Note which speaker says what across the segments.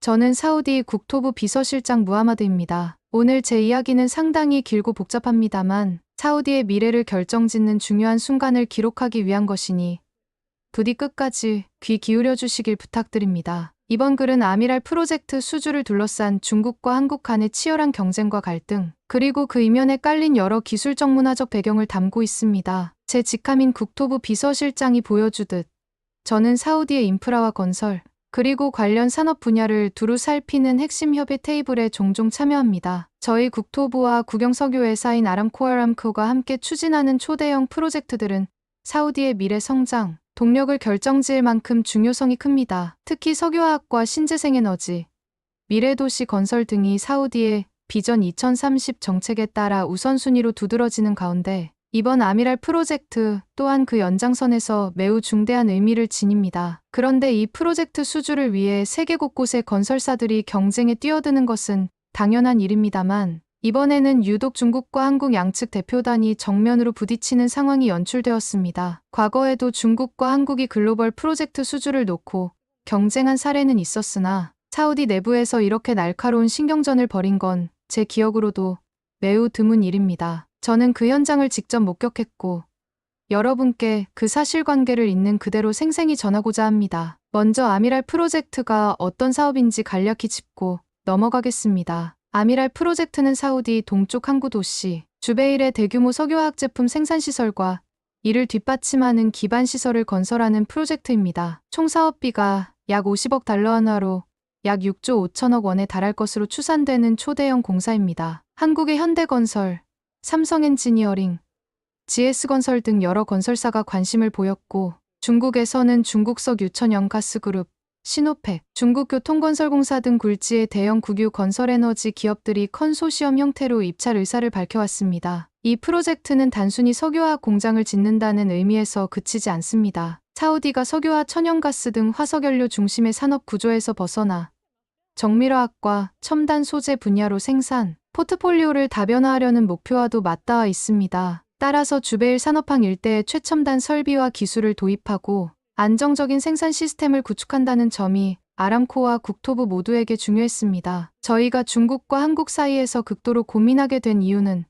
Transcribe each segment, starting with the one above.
Speaker 1: 저는 사우디 국토부 비서실장 무하마드입니다. 오늘 제 이야기는 상당히 길고 복잡합니다만 사우디의 미래를 결정짓는 중요한 순간을 기록하기 위한 것이니 부디 끝까지 귀 기울여 주시길 부탁드립니다. 이번 글은 아미랄 프로젝트 수주를 둘러싼 중국과 한국 간의 치열한 경쟁과 갈등, 그리고 그 이면에 깔린 여러 기술적 문화적 배경을 담고 있습니다. 제 직함인 국토부 비서실장이 보여주듯 저는 사우디의 인프라와 건설, 그리고 관련 산업 분야를 두루 살피는 핵심 협의 테이블에 종종 참여합니다. 저희 국토부와 국영석유회사인 아람코가 함께 추진하는 초대형 프로젝트들은 사우디의 미래 성장, 동력을 결정지을 만큼 중요성이 큽니다. 특히 석유화학과 신재생에너지, 미래도시 건설 등이 사우디의 비전 2030 정책에 따라 우선순위로 두드러지는 가운데 이번 아미랄 프로젝트 또한 그 연장선에서 매우 중대한 의미를 지닙니다. 그런데 이 프로젝트 수주를 위해 세계 곳곳의 건설사들이 경쟁에 뛰어드는 것은 당연한 일입니다만 이번에는 유독 중국과 한국 양측 대표단이 정면으로 부딪히는 상황이 연출되었습니다. 과거에도 중국과 한국이 글로벌 프로젝트 수주를 놓고 경쟁한 사례는 있었으나 사우디 내부에서 이렇게 날카로운 신경전을 벌인 건 제 기억으로도 매우 드문 일입니다. 저는 그 현장을 직접 목격했고 여러분께 그 사실관계를 있는 그대로 생생히 전하고자 합니다. 먼저 아미랄 프로젝트가 어떤 사업인지 간략히 짚고 넘어가겠습니다. 아미랄 프로젝트는 사우디 동쪽 항구 도시 주베일의 대규모 석유화학 제품 생산시설과 이를 뒷받침하는 기반시설을 건설하는 프로젝트입니다. 총 사업비가 약 50억 달러 원화로 약 6조 5천억 원에 달할 것으로 추산되는 초대형 공사입니다. 한국의 현대건설, 삼성엔지니어링, GS건설 등 여러 건설사가 관심을 보였고 중국에서는 중국석 유천연가스그룹, 시노펙, 중국교통건설공사 등 굴지의 대형 국유 건설에너지 기업들이 컨소시엄 형태로 입찰 의사를 밝혀왔습니다. 이 프로젝트는 단순히 석유화학 공장을 짓는다는 의미에서 그치지 않습니다. 사우디가 석유와 천연가스 등 화석연료 중심의 산업 구조에서 벗어나 정밀화학과 첨단 소재 분야로 생산, 포트폴리오를 다변화하려는 목표와도 맞닿아 있습니다. 따라서 주베일 산업항 일대에 최첨단 설비와 기술을 도입하고 안정적인 생산 시스템을 구축한다는 점이 아람코와 국토부 모두에게 중요했습니다. 저희가 중국과 한국 사이에서 극도로 고민하게 된 이유는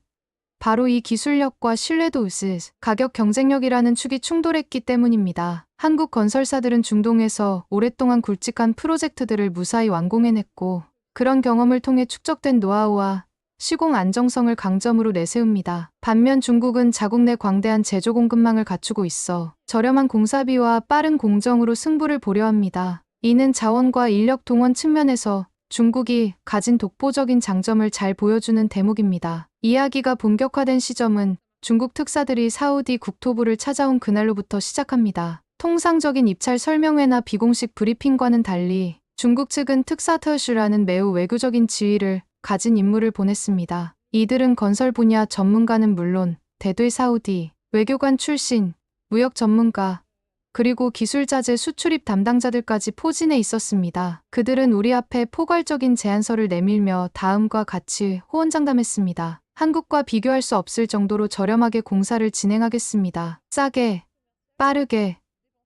Speaker 1: 바로 이 기술력과 신뢰도 vs 가격 경쟁력이라는 축이 충돌했기 때문입니다. 한국 건설사들은 중동에서 오랫동안 굵직한 프로젝트들을 무사히 완공해냈고 그런 경험을 통해 축적된 노하우와 시공 안정성을 강점으로 내세웁니다. 반면 중국은 자국 내 광대한 제조 공급망을 갖추고 있어 저렴한 공사비와 빠른 공정으로 승부를 보려 합니다. 이는 자원과 인력 동원 측면에서 중국이 가진 독보적인 장점을 잘 보여주는 대목입니다. 이야기가 본격화된 시점은 중국 특사들이 사우디 국토부를 찾아온 그날로부터 시작합니다. 통상적인 입찰 설명회나 비공식 브리핑과는 달리 중국 측은 특사特使라는 매우 외교적인 지위를 가진 인물을 보냈습니다. 이들은 건설 분야 전문가는 물론 대들 사우디, 외교관 출신, 무역 전문가, 그리고 기술자재 수출입 담당자들까지 포진해 있었습니다. 그들은 우리 앞에 포괄적인 제안서를 내밀며 다음과 같이 호언장담했습니다. 한국과 비교할 수 없을 정도로 저렴하게 공사를 진행하겠습니다. 싸게, 빠르게,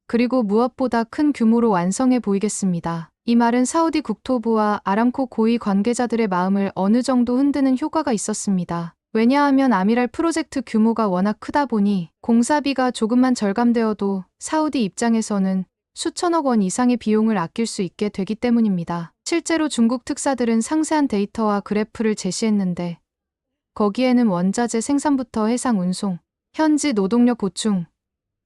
Speaker 1: 그리고 무엇보다 큰 규모로 완성해 보이겠습니다. 이 말은 사우디 국토부와 아람코 고위 관계자들의 마음을 어느 정도 흔드는 효과가 있었습니다. 왜냐하면 아미랄 프로젝트 규모가 워낙 크다 보니 공사비가 조금만 절감되어도 사우디 입장에서는 수천억 원 이상의 비용을 아낄 수 있게 되기 때문입니다. 실제로 중국 특사들은 상세한 데이터와 그래프를 제시했는데 거기에는 원자재 생산부터 해상 운송, 현지 노동력 보충,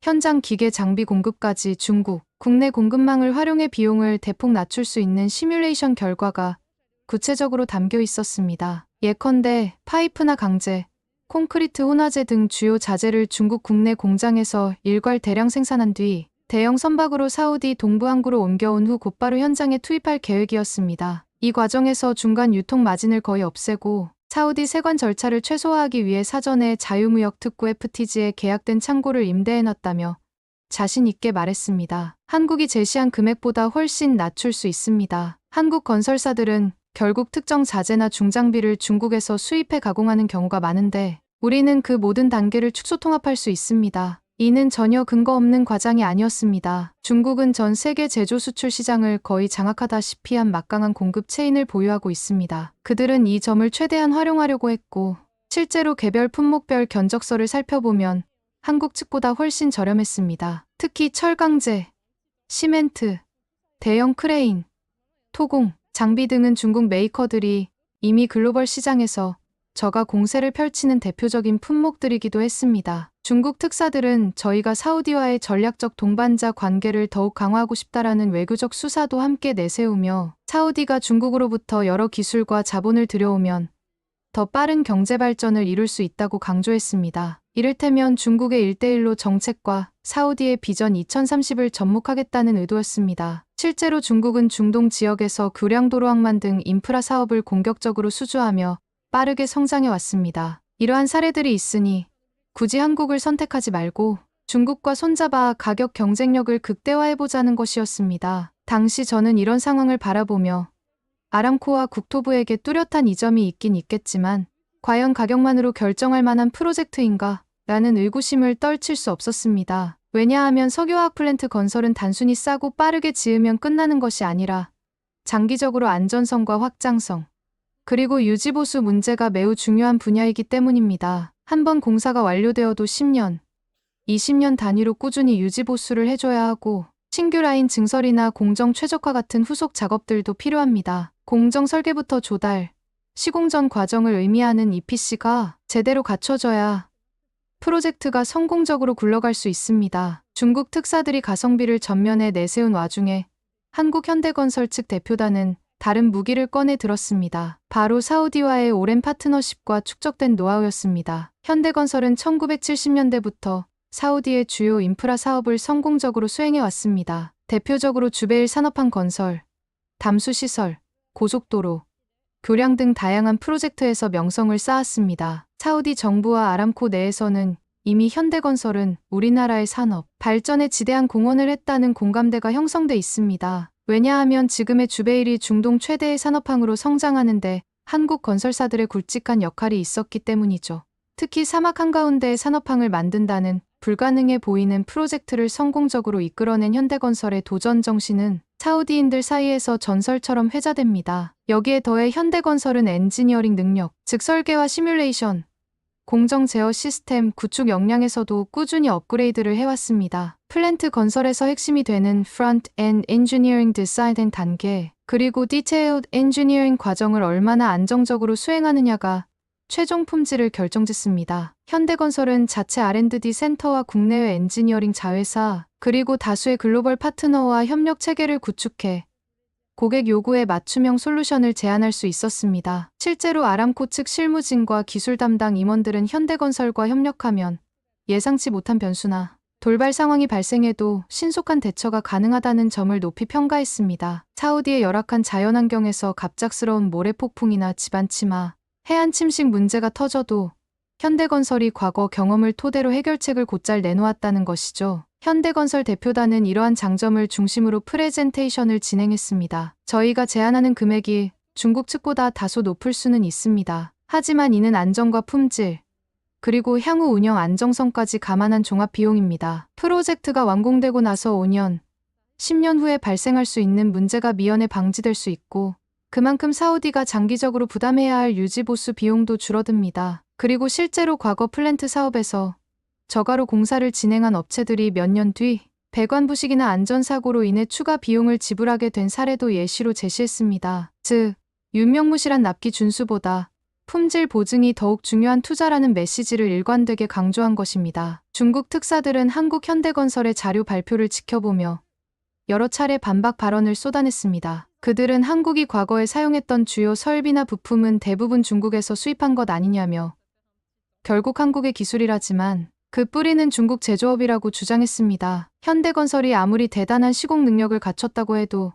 Speaker 1: 현장 기계 장비 공급까지 중국, 국내 공급망을 활용해 비용을 대폭 낮출 수 있는 시뮬레이션 결과가 구체적으로 담겨 있었습니다. 예컨대 파이프나 강제, 콘크리트 혼화재 등 주요 자재를 중국 국내 공장에서 일괄 대량 생산한 뒤 대형 선박으로 사우디 동부 항구로 옮겨온 후 곧바로 현장에 투입할 계획이었습니다. 이 과정에서 중간 유통 마진을 거의 없애고 사우디 세관 절차를 최소화하기 위해 사전에 자유무역 특구 FTG에 계약된 창고를 임대해놨다며 자신 있게 말했습니다. 한국이 제시한 금액보다 훨씬 낮출 수 있습니다. 한국 건설사들은 결국 특정 자재나 중장비를 중국에서 수입해 가공하는 경우가 많은데 우리는 그 모든 단계를 축소 통합할 수 있습니다. 이는 전혀 근거 없는 과장이 아니었습니다. 중국은 전 세계 제조 수출 시장을 거의 장악하다시피 한 막강한 공급 체인을 보유하고 있습니다. 그들은 이 점을 최대한 활용하려고 했고, 실제로 개별 품목별 견적서를 살펴보면 한국 측보다 훨씬 저렴했습니다. 특히 철강제, 시멘트, 대형 크레인, 토공, 장비 등은 중국 메이커들이 이미 글로벌 시장에서 저가 공세를 펼치는 대표적인 품목들이기도 했습니다. 중국 특사들은 저희가 사우디와의 전략적 동반자 관계를 더욱 강화하고 싶다라는 외교적 수사도 함께 내세우며 사우디가 중국으로부터 여러 기술과 자본을 들여오면 더 빠른 경제 발전을 이룰 수 있다고 강조했습니다. 이를테면 중국의 1대1로 정책과 사우디의 비전 2030을 접목하겠다는 의도였습니다. 실제로 중국은 중동 지역에서 교량도로항만 등 인프라 사업을 공격적으로 수주하며 빠르게 성장해 왔습니다. 이러한 사례들이 있으니 굳이 한국을 선택하지 말고 중국과 손잡아 가격 경쟁력을 극대화해보자는 것이었습니다. 당시 저는 이런 상황을 바라보며 아람코와 국토부에게 뚜렷한 이점이 있긴 있겠지만 과연 가격만으로 결정할 만한 프로젝트인가? 라는 의구심을 떨칠 수 없었습니다. 왜냐하면 석유화학 플랜트 건설은 단순히 싸고 빠르게 지으면 끝나는 것이 아니라 장기적으로 안전성과 확장성, 그리고 유지보수 문제가 매우 중요한 분야이기 때문입니다. 한번 공사가 완료되어도 10년, 20년 단위로 꾸준히 유지보수를 해줘야 하고 신규 라인 증설이나 공정 최적화 같은 후속 작업들도 필요합니다. 공정 설계부터 조달, 시공전 과정을 의미하는 EPC가 제대로 갖춰져야 프로젝트가 성공적으로 굴러갈 수 있습니다. 중국 특사들이 가성비를 전면에 내세운 와중에 한국현대건설 측 대표단은 다른 무기를 꺼내 들었습니다. 바로 사우디와의 오랜 파트너십과 축적된 노하우였습니다. 현대건설은 1970년대부터 사우디의 주요 인프라 사업을 성공적으로 수행해 왔습니다. 대표적으로 주베일 산업항 건설, 담수시설, 고속도로, 교량 등 다양한 프로젝트에서 명성을 쌓았습니다. 사우디 정부와 아람코 내에서는 이미 현대건설은 우리나라의 산업 발전에 지대한 공헌을 했다는 공감대가 형성돼 있습니다. 왜냐하면 지금의 주베일이 중동 최대의 산업항으로 성장하는데 한국 건설사들의 굵직한 역할이 있었기 때문이죠. 특히 사막 한가운데에 산업항을 만든다는 불가능해 보이는 프로젝트를 성공적으로 이끌어낸 현대건설의 도전 정신은 사우디인들 사이에서 전설처럼 회자됩니다. 여기에 더해 현대건설은 엔지니어링 능력, 즉 설계와 시뮬레이션, 공정 제어 시스템 구축 역량에서도 꾸준히 업그레이드를 해왔습니다. 플랜트 건설에서 핵심이 되는 Front-End Engineering Design 단계, 그리고 Detailed Engineering 과정을 얼마나 안정적으로 수행하느냐가 최종 품질을 결정짓습니다. 현대건설은 자체 R&D 센터와 국내외 엔지니어링 자회사, 그리고 다수의 글로벌 파트너와 협력 체계를 구축해 고객 요구에 맞춤형 솔루션을 제안할 수 있었습니다. 실제로 아람코 측 실무진과 기술 담당 임원들은 현대건설과 협력하면 예상치 못한 변수나 돌발 상황이 발생해도 신속한 대처가 가능하다는 점을 높이 평가했습니다. 사우디의 열악한 자연환경에서 갑작스러운 모래폭풍이나 집안 침하, 해안 침식 문제가 터져도 현대건설이 과거 경험을 토대로 해결책을 곧잘 내놓았다는 것이죠. 현대건설 대표단은 이러한 장점을 중심으로 프레젠테이션을 진행했습니다. 저희가 제안하는 금액이 중국 측보다 다소 높을 수는 있습니다. 하지만 이는 안정과 품질, 그리고 향후 운영 안정성까지 감안한 종합 비용입니다. 프로젝트가 완공되고 나서 5년, 10년 후에 발생할 수 있는 문제가 미연에 방지될 수 있고 그만큼 사우디가 장기적으로 부담해야 할 유지보수 비용도 줄어듭니다. 그리고 실제로 과거 플랜트 사업에서 저가로 공사를 진행한 업체들이 몇 년 뒤 배관 부식이나 안전사고로 인해 추가 비용을 지불하게 된 사례도 예시로 제시했습니다. 즉, 유명무실한 납기 준수보다 품질 보증이 더욱 중요한 투자라는 메시지를 일관되게 강조한 것입니다. 중국 특사들은 한국 현대건설의 자료 발표를 지켜보며 여러 차례 반박 발언을 쏟아냈습니다. 그들은 한국이 과거에 사용했던 주요 설비나 부품은 대부분 중국에서 수입한 것 아니냐며 결국 한국의 기술이라지만 그 뿌리는 중국 제조업이라고 주장했습니다. 현대건설이 아무리 대단한 시공 능력을 갖췄다고 해도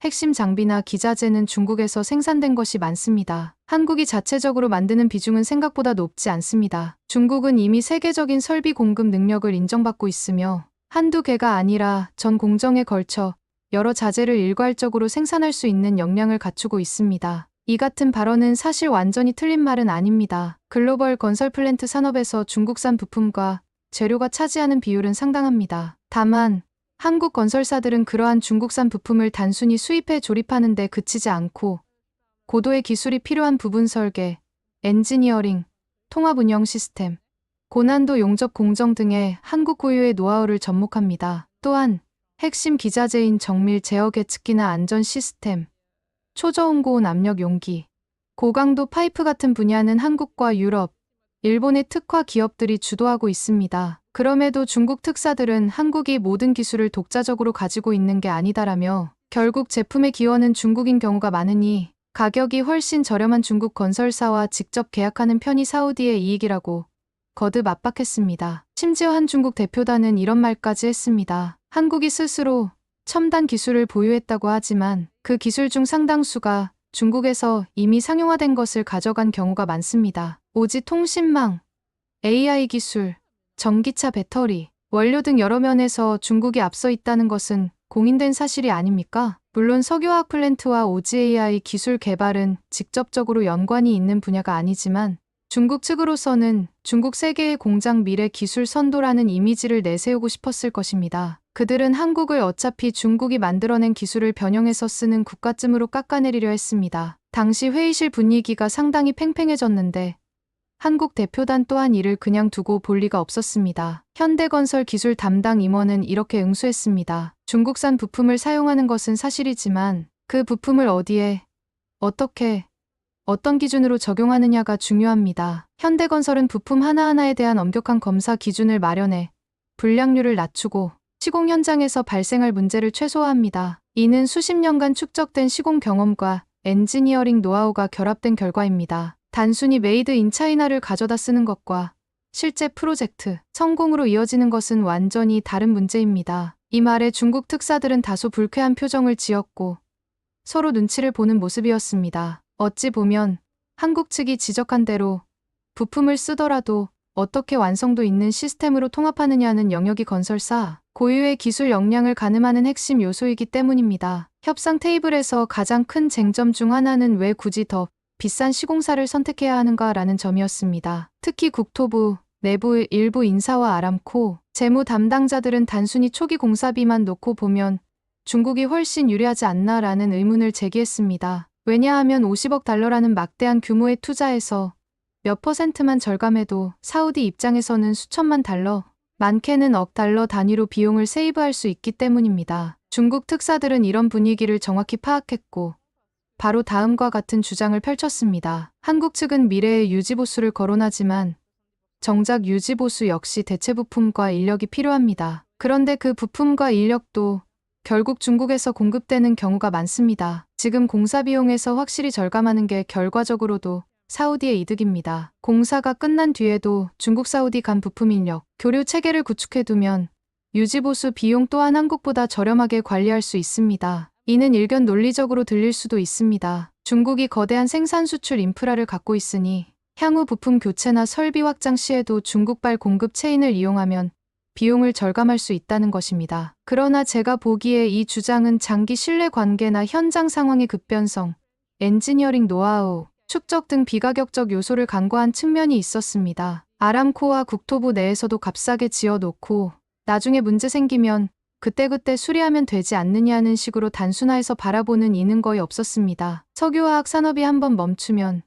Speaker 1: 핵심 장비나 기자재는 중국에서 생산된 것이 많습니다. 한국이 자체적으로 만드는 비중은 생각보다 높지 않습니다. 중국은 이미 세계적인 설비 공급 능력을 인정받고 있으며 한두 개가 아니라 전 공정에 걸쳐 여러 자재를 일괄적으로 생산할 수 있는 역량을 갖추고 있습니다. 이 같은 발언은 사실 완전히 틀린 말은 아닙니다. 글로벌 건설 플랜트 산업에서 중국산 부품과 재료가 차지하는 비율은 상당합니다. 다만 한국 건설사들은 그러한 중국산 부품을 단순히 수입해 조립하는 데 그치지 않고 고도의 기술이 필요한 부분 설계, 엔지니어링, 통합 운영 시스템, 고난도 용접 공정 등의 한국 고유의 노하우를 접목합니다. 또한 핵심 기자재인 정밀 제어 계측기나 안전 시스템, 초저온 고온 압력 용기, 고강도 파이프 같은 분야는 한국과 유럽, 일본의 특화 기업들이 주도하고 있습니다. 그럼에도 중국 특사들은 한국이 모든 기술을 독자적으로 가지고 있는 게 아니다라며 결국 제품의 기원은 중국인 경우가 많으니 가격이 훨씬 저렴한 중국 건설사와 직접 계약하는 편이 사우디의 이익이라고 거듭 압박했습니다. 심지어 한 중국 대표단은 이런 말까지 했습니다. 한국이 스스로 첨단 기술을 보유했다고 하지만 그 기술 중 상당수가 중국에서 이미 상용화된 것을 가져간 경우가 많습니다. 오지 통신망, AI 기술, 전기차 배터리, 원료 등 여러 면에서 중국이 앞서 있다는 것은 공인된 사실이 아닙니까? 물론 석유화학 플랜트와 오지 AI 기술 개발은 직접적으로 연관이 있는 분야가 아니지만 중국 측으로서는 중국 세계의 공장 미래 기술 선도라는 이미지를 내세우고 싶었을 것입니다. 그들은 한국을 어차피 중국이 만들어낸 기술을 변형해서 쓰는 국가쯤으로 깎아내리려 했습니다. 당시 회의실 분위기가 상당히 팽팽해졌는데 한국 대표단 또한 이를 그냥 두고 볼 리가 없었습니다. 현대건설 기술 담당 임원은 이렇게 응수했습니다. 중국산 부품을 사용하는 것은 사실이지만 그 부품을 어디에, 어떻게, 어떤 기준으로 적용하느냐가 중요합니다. 현대건설은 부품 하나하나에 대한 엄격한 검사 기준을 마련해 불량률을 낮추고 시공 현장에서 발생할 문제를 최소화합니다. 이는 수십 년간 축적된 시공 경험과 엔지니어링 노하우가 결합된 결과입니다. 단순히 메이드 인 차이나를 가져다 쓰는 것과 실제 프로젝트 성공으로 이어지는 것은 완전히 다른 문제입니다. 이 말에 중국 특사들은 다소 불쾌한 표정을 지었고 서로 눈치를 보는 모습이었습니다. 어찌 보면 한국 측이 지적한 대로 부품을 쓰더라도 어떻게 완성도 있는 시스템으로 통합하느냐는 영역이 건설사 고유의 기술 역량을 가늠하는 핵심 요소이기 때문입니다. 협상 테이블에서 가장 큰 쟁점 중 하나는 왜 굳이 더 비싼 시공사를 선택해야 하는가라는 점이었습니다. 특히 국토부, 내부 일부 인사와 아람코, 재무 담당자들은 단순히 초기 공사비만 놓고 보면 중국이 훨씬 유리하지 않나라는 의문을 제기했습니다. 왜냐하면 50억 달러라는 막대한 규모의 투자에서 몇 %만 절감해도 사우디 입장에서는 수천만 달러, 많게는 억 달러 단위로 비용을 세이브할 수 있기 때문입니다. 중국 특사들은 이런 분위기를 정확히 파악했고 바로 다음과 같은 주장을 펼쳤습니다. 한국 측은 미래의 유지보수를 거론하지만 정작 유지보수 역시 대체 부품과 인력이 필요합니다. 그런데 그 부품과 인력도 결국 중국에서 공급되는 경우가 많습니다. 지금 공사 비용에서 확실히 절감하는 게 결과적으로도 사우디의 이득입니다. 공사가 끝난 뒤에도 중국 사우디 간 부품 인력, 교류 체계를 구축해두면 유지보수 비용 또한 한국보다 저렴하게 관리할 수 있습니다. 이는 일견 논리적으로 들릴 수도 있습니다. 중국이 거대한 생산 수출 인프라를 갖고 있으니 향후 부품 교체나 설비 확장 시에도 중국발 공급 체인을 이용하면 비용을 절감할 수 있다는 것입니다. 그러나 제가 보기에 이 주장은 장기 신뢰 관계나 현장 상황의 급변성, 엔지니어링 노하우, 축적 등 비가격적 요소를 간과한 측면이 있었습니다. 아람코와 국토부 내에서도 값싸게 지어놓고 나중에 문제 생기면 그때그때 수리하면 되지 않느냐는 식으로 단순화해서 바라보는 이는 거의 없었습니다. 석유화학 산업이 한번 멈추면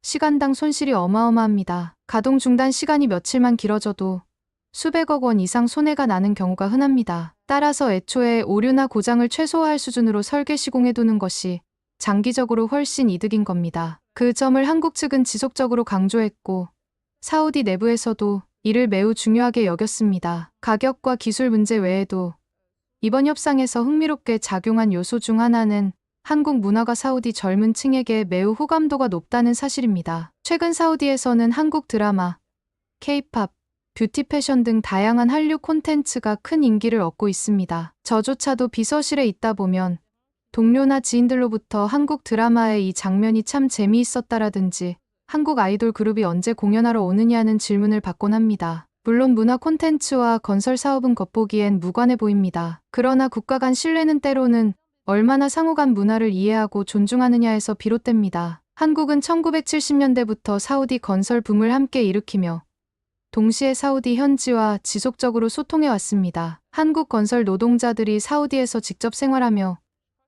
Speaker 1: 시간당 손실이 어마어마합니다. 가동 중단 시간이 며칠만 길어져도 수백억 원 이상 손해가 나는 경우가 흔합니다. 따라서 애초에 오류나 고장을 최소화할 수준으로 설계 시공해두는 것이 장기적으로 훨씬 이득인 겁니다. 그 점을 한국 측은 지속적으로 강조했고 사우디 내부에서도 이를 매우 중요하게 여겼습니다. 가격과 기술 문제 외에도 이번 협상에서 흥미롭게 작용한 요소 중 하나는 한국 문화가 사우디 젊은 층에게 매우 호감도가 높다는 사실입니다. 최근 사우디에서는 한국 드라마, K-팝, 뷰티 패션 등 다양한 한류 콘텐츠가 큰 인기를 얻고 있습니다. 저조차도 비서실에 있다 보면 동료나 지인들로부터 한국 드라마의 이 장면이 참 재미있었다라든지 한국 아이돌 그룹이 언제 공연하러 오느냐는 질문을 받곤 합니다. 물론 문화 콘텐츠와 건설 사업은 겉보기엔 무관해 보입니다. 그러나 국가 간 신뢰는 때로는 얼마나 상호 간 문화를 이해하고 존중하느냐에서 비롯됩니다. 한국은 1970년대부터 사우디 건설 붐을 함께 일으키며 동시에 사우디 현지와 지속적으로 소통해 왔습니다. 한국 건설 노동자들이 사우디에서 직접 생활하며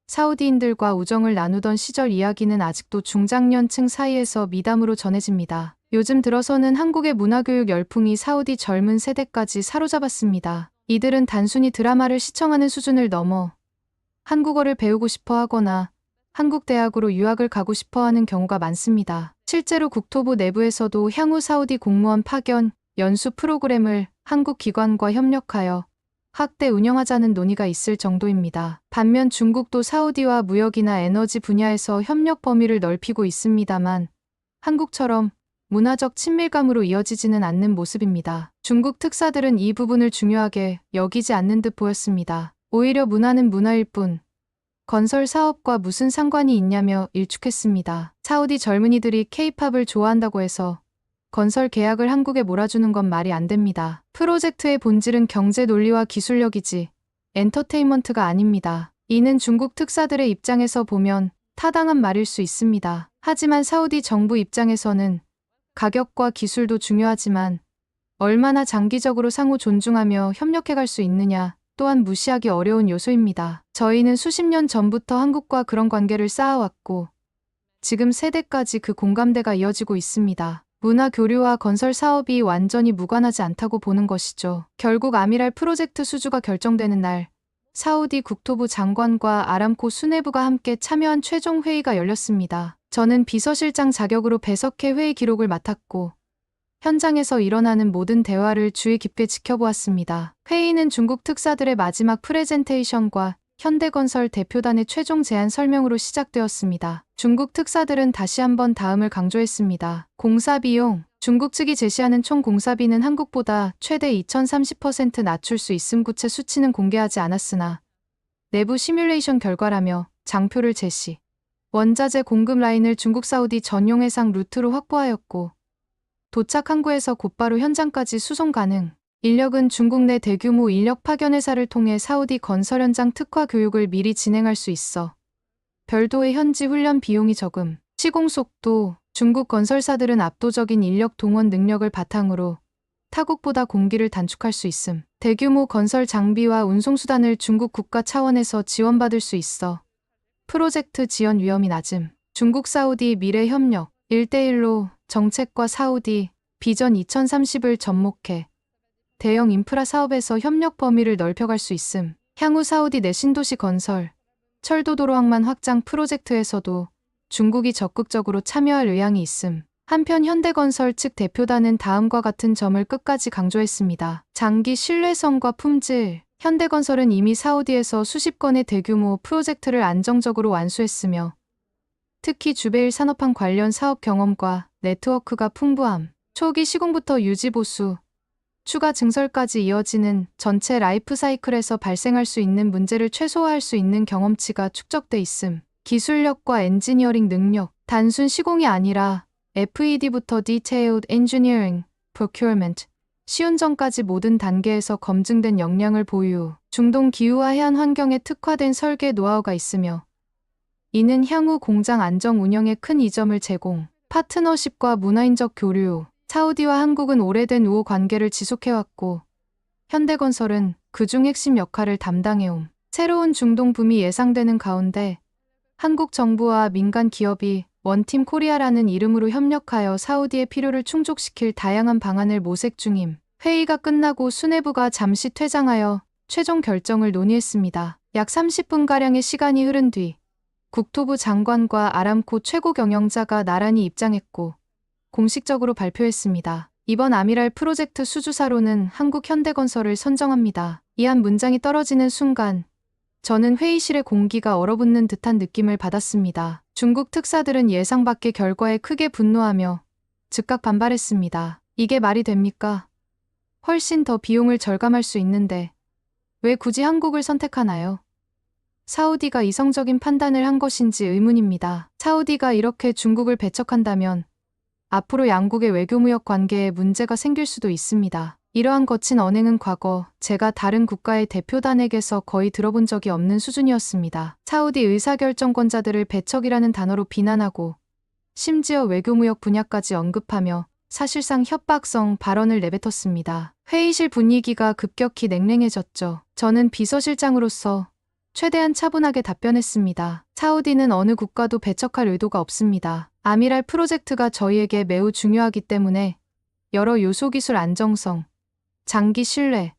Speaker 1: 사우디인들과 우정을 나누던 시절 이야기는 아직도 중장년층 사이에서 미담으로 전해집니다. 요즘 들어서는 한국의 문화교육 열풍이 사우디 젊은 세대까지 사로잡았습니다. 이들은 단순히 드라마를 시청하는 수준을 넘어 한국어를 배우고 싶어 하거나 한국 대학으로 유학을 가고 싶어 하는 경우가 많습니다. 실제로 국토부 내부에서도 향후 사우디 공무원 파견, 연수 프로그램을 한국 기관과 협력하여 확대 운영하자는 논의가 있을 정도입니다. 반면 중국도 사우디와 무역이나 에너지 분야에서 협력 범위를 넓히고 있습니다만 한국처럼 문화적 친밀감으로 이어지지는 않는 모습입니다. 중국 특사들은 이 부분을 중요하게 여기지 않는 듯 보였습니다. 오히려 문화는 문화일 뿐 건설 사업과 무슨 상관이 있냐며 일축했습니다. 사우디 젊은이들이 K-팝을 좋아한다고 해서 건설 계약을 한국에 몰아주는 건 말이 안 됩니다. 프로젝트의 본질은 경제 논리와 기술력이지 엔터테인먼트가 아닙니다. 이는 중국 특사들의 입장에서 보면 타당한 말일 수 있습니다. 하지만 사우디 정부 입장에서는 가격과 기술도 중요하지만 얼마나 장기적으로 상호 존중하며 협력해갈 수 있느냐 또한 무시하기 어려운 요소입니다. 저희는 수십 년 전부터 한국과 그런 관계를 쌓아왔고 지금 세대까지 그 공감대가 이어지고 있습니다. 문화 교류와 건설 사업이 완전히 무관하지 않다고 보는 것이죠. 결국 아미랄 프로젝트 수주가 결정되는 날 사우디 국토부 장관과 아람코 수뇌부가 함께 참여한 최종 회의가 열렸습니다. 저는 비서실장 자격으로 배석회 회의 기록을 맡았고 현장에서 일어나는 모든 대화를 주의 깊게 지켜보았습니다. 회의는 중국 특사들의 마지막 프레젠테이션과 현대건설 대표단의 최종 제안 설명으로 시작되었습니다. 중국 특사들은 다시 한번 다음을 강조했습니다. 공사 비용, 중국 측이 제시하는 총 공사비는 한국보다 최대 2030% 낮출 수 있음. 구체 수치는 공개하지 않았으나 내부 시뮬레이션 결과라며 장표를 제시. 원자재 공급 라인을 중국 사우디 전용 해상 루트로 확보하였고 도착 항구에서 곧바로 현장까지 수송 가능. 인력은 중국 내 대규모 인력 파견 회사를 통해 사우디 건설 현장 특화 교육을 미리 진행할 수 있어 별도의 현지 훈련 비용이 적음. 시공 속도, 중국 건설사들은 압도적인 인력 동원 능력을 바탕으로 타국보다 공기를 단축할 수 있음. 대규모 건설 장비와 운송수단을 중국 국가 차원에서 지원받을 수 있어 프로젝트 지연 위험이 낮음. 중국 사우디 미래 협력 1대1로 정책과 사우디 비전 2030을 접목해 대형 인프라 사업에서 협력 범위를 넓혀갈 수 있음. 향후 사우디 내 신도시 건설, 철도도로 항만 확장 프로젝트에서도 중국이 적극적으로 참여할 의향이 있음. 한편 현대건설 측 대표단은 다음과 같은 점을 끝까지 강조했습니다. 장기 신뢰성과 품질. 현대건설은 이미 사우디에서 수십 건의 대규모 프로젝트를 안정적으로 완수했으며 특히 주베일 산업항 관련 사업 경험과 네트워크가 풍부함. 초기 시공부터 유지 보수, 추가 증설까지 이어지는 전체 라이프 사이클에서 발생할 수 있는 문제를 최소화할 수 있는 경험치가 축적돼 있음. 기술력과 엔지니어링 능력, 단순 시공이 아니라 FED부터 Detailed Engineering, Procurement, 시운전까지 모든 단계에서 검증된 역량을 보유. 중동 기후와 해안 환경에 특화된 설계 노하우가 있으며 이는 향후 공장 안정 운영에 큰 이점을 제공. 파트너십과 문화인적 교류. 사우디와 한국은 오래된 우호 관계를 지속해왔고 현대건설은 그중 핵심 역할을 담당해옴. 새로운 중동 붐이 예상되는 가운데 한국 정부와 민간 기업이 원팀 코리아라는 이름으로 협력하여 사우디의 필요를 충족시킬 다양한 방안을 모색 중임. 회의가 끝나고 수뇌부가 잠시 퇴장하여 최종 결정을 논의했습니다. 약 30분가량의 시간이 흐른 뒤 국토부 장관과 아람코 최고 경영자가 나란히 입장했고 공식적으로 발표했습니다. 이번 아미랄 프로젝트 수주사로는 한국 현대건설을 선정합니다. 이 한 문장이 떨어지는 순간 저는 회의실의 공기가 얼어붙는 듯한 느낌을 받았습니다. 중국 특사들은 예상 밖의 결과에 크게 분노하며 즉각 반발했습니다. 이게 말이 됩니까? 훨씬 더 비용을 절감할 수 있는데 왜 굳이 한국을 선택하나요? 사우디가 이성적인 판단을 한 것인지 의문입니다. 사우디가 이렇게 중국을 배척한다면 앞으로 양국의 외교무역 관계에 문제가 생길 수도 있습니다. 이러한 거친 언행은 과거 제가 다른 국가의 대표단에게서 거의 들어본 적이 없는 수준이었습니다. 사우디 의사결정권자들을 배척이라는 단어로 비난하고 심지어 외교무역 분야까지 언급하며 사실상 협박성 발언을 내뱉었습니다. 회의실 분위기가 급격히 냉랭해졌죠. 저는 비서실장으로서 최대한 차분하게 답변했습니다. 사우디는 어느 국가도 배척할 의도가 없습니다. 아미랄 프로젝트가 저희에게 매우 중요하기 때문에 여러 요소 기술 안정성, 장기 신뢰,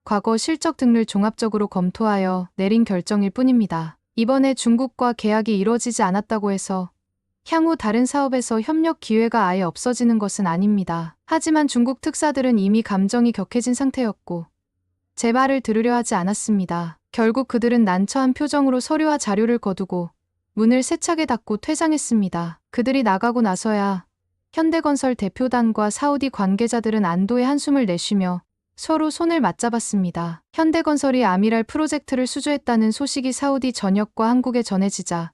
Speaker 1: 과거 실적 등을 종합적으로 검토하여 내린 결정일 뿐입니다. 이번에 중국과 계약이 이루어지지 않았다고 해서 향후 다른 사업에서 협력 기회가 아예 없어지는 것은 아닙니다. 하지만 중국 특사들은 이미 감정이 격해진 상태였고 제 말을 들으려 하지 않았습니다. 결국 그들은 난처한 표정으로 서류와 자료를 거두고 문을 세차게 닫고 퇴장했습니다. 그들이 나가고 나서야 현대건설 대표단과 사우디 관계자들은 안도의 한숨을 내쉬며 서로 손을 맞잡았습니다. 현대건설이 아미랄 프로젝트를 수주했다는 소식이 사우디 전역과 한국에 전해지자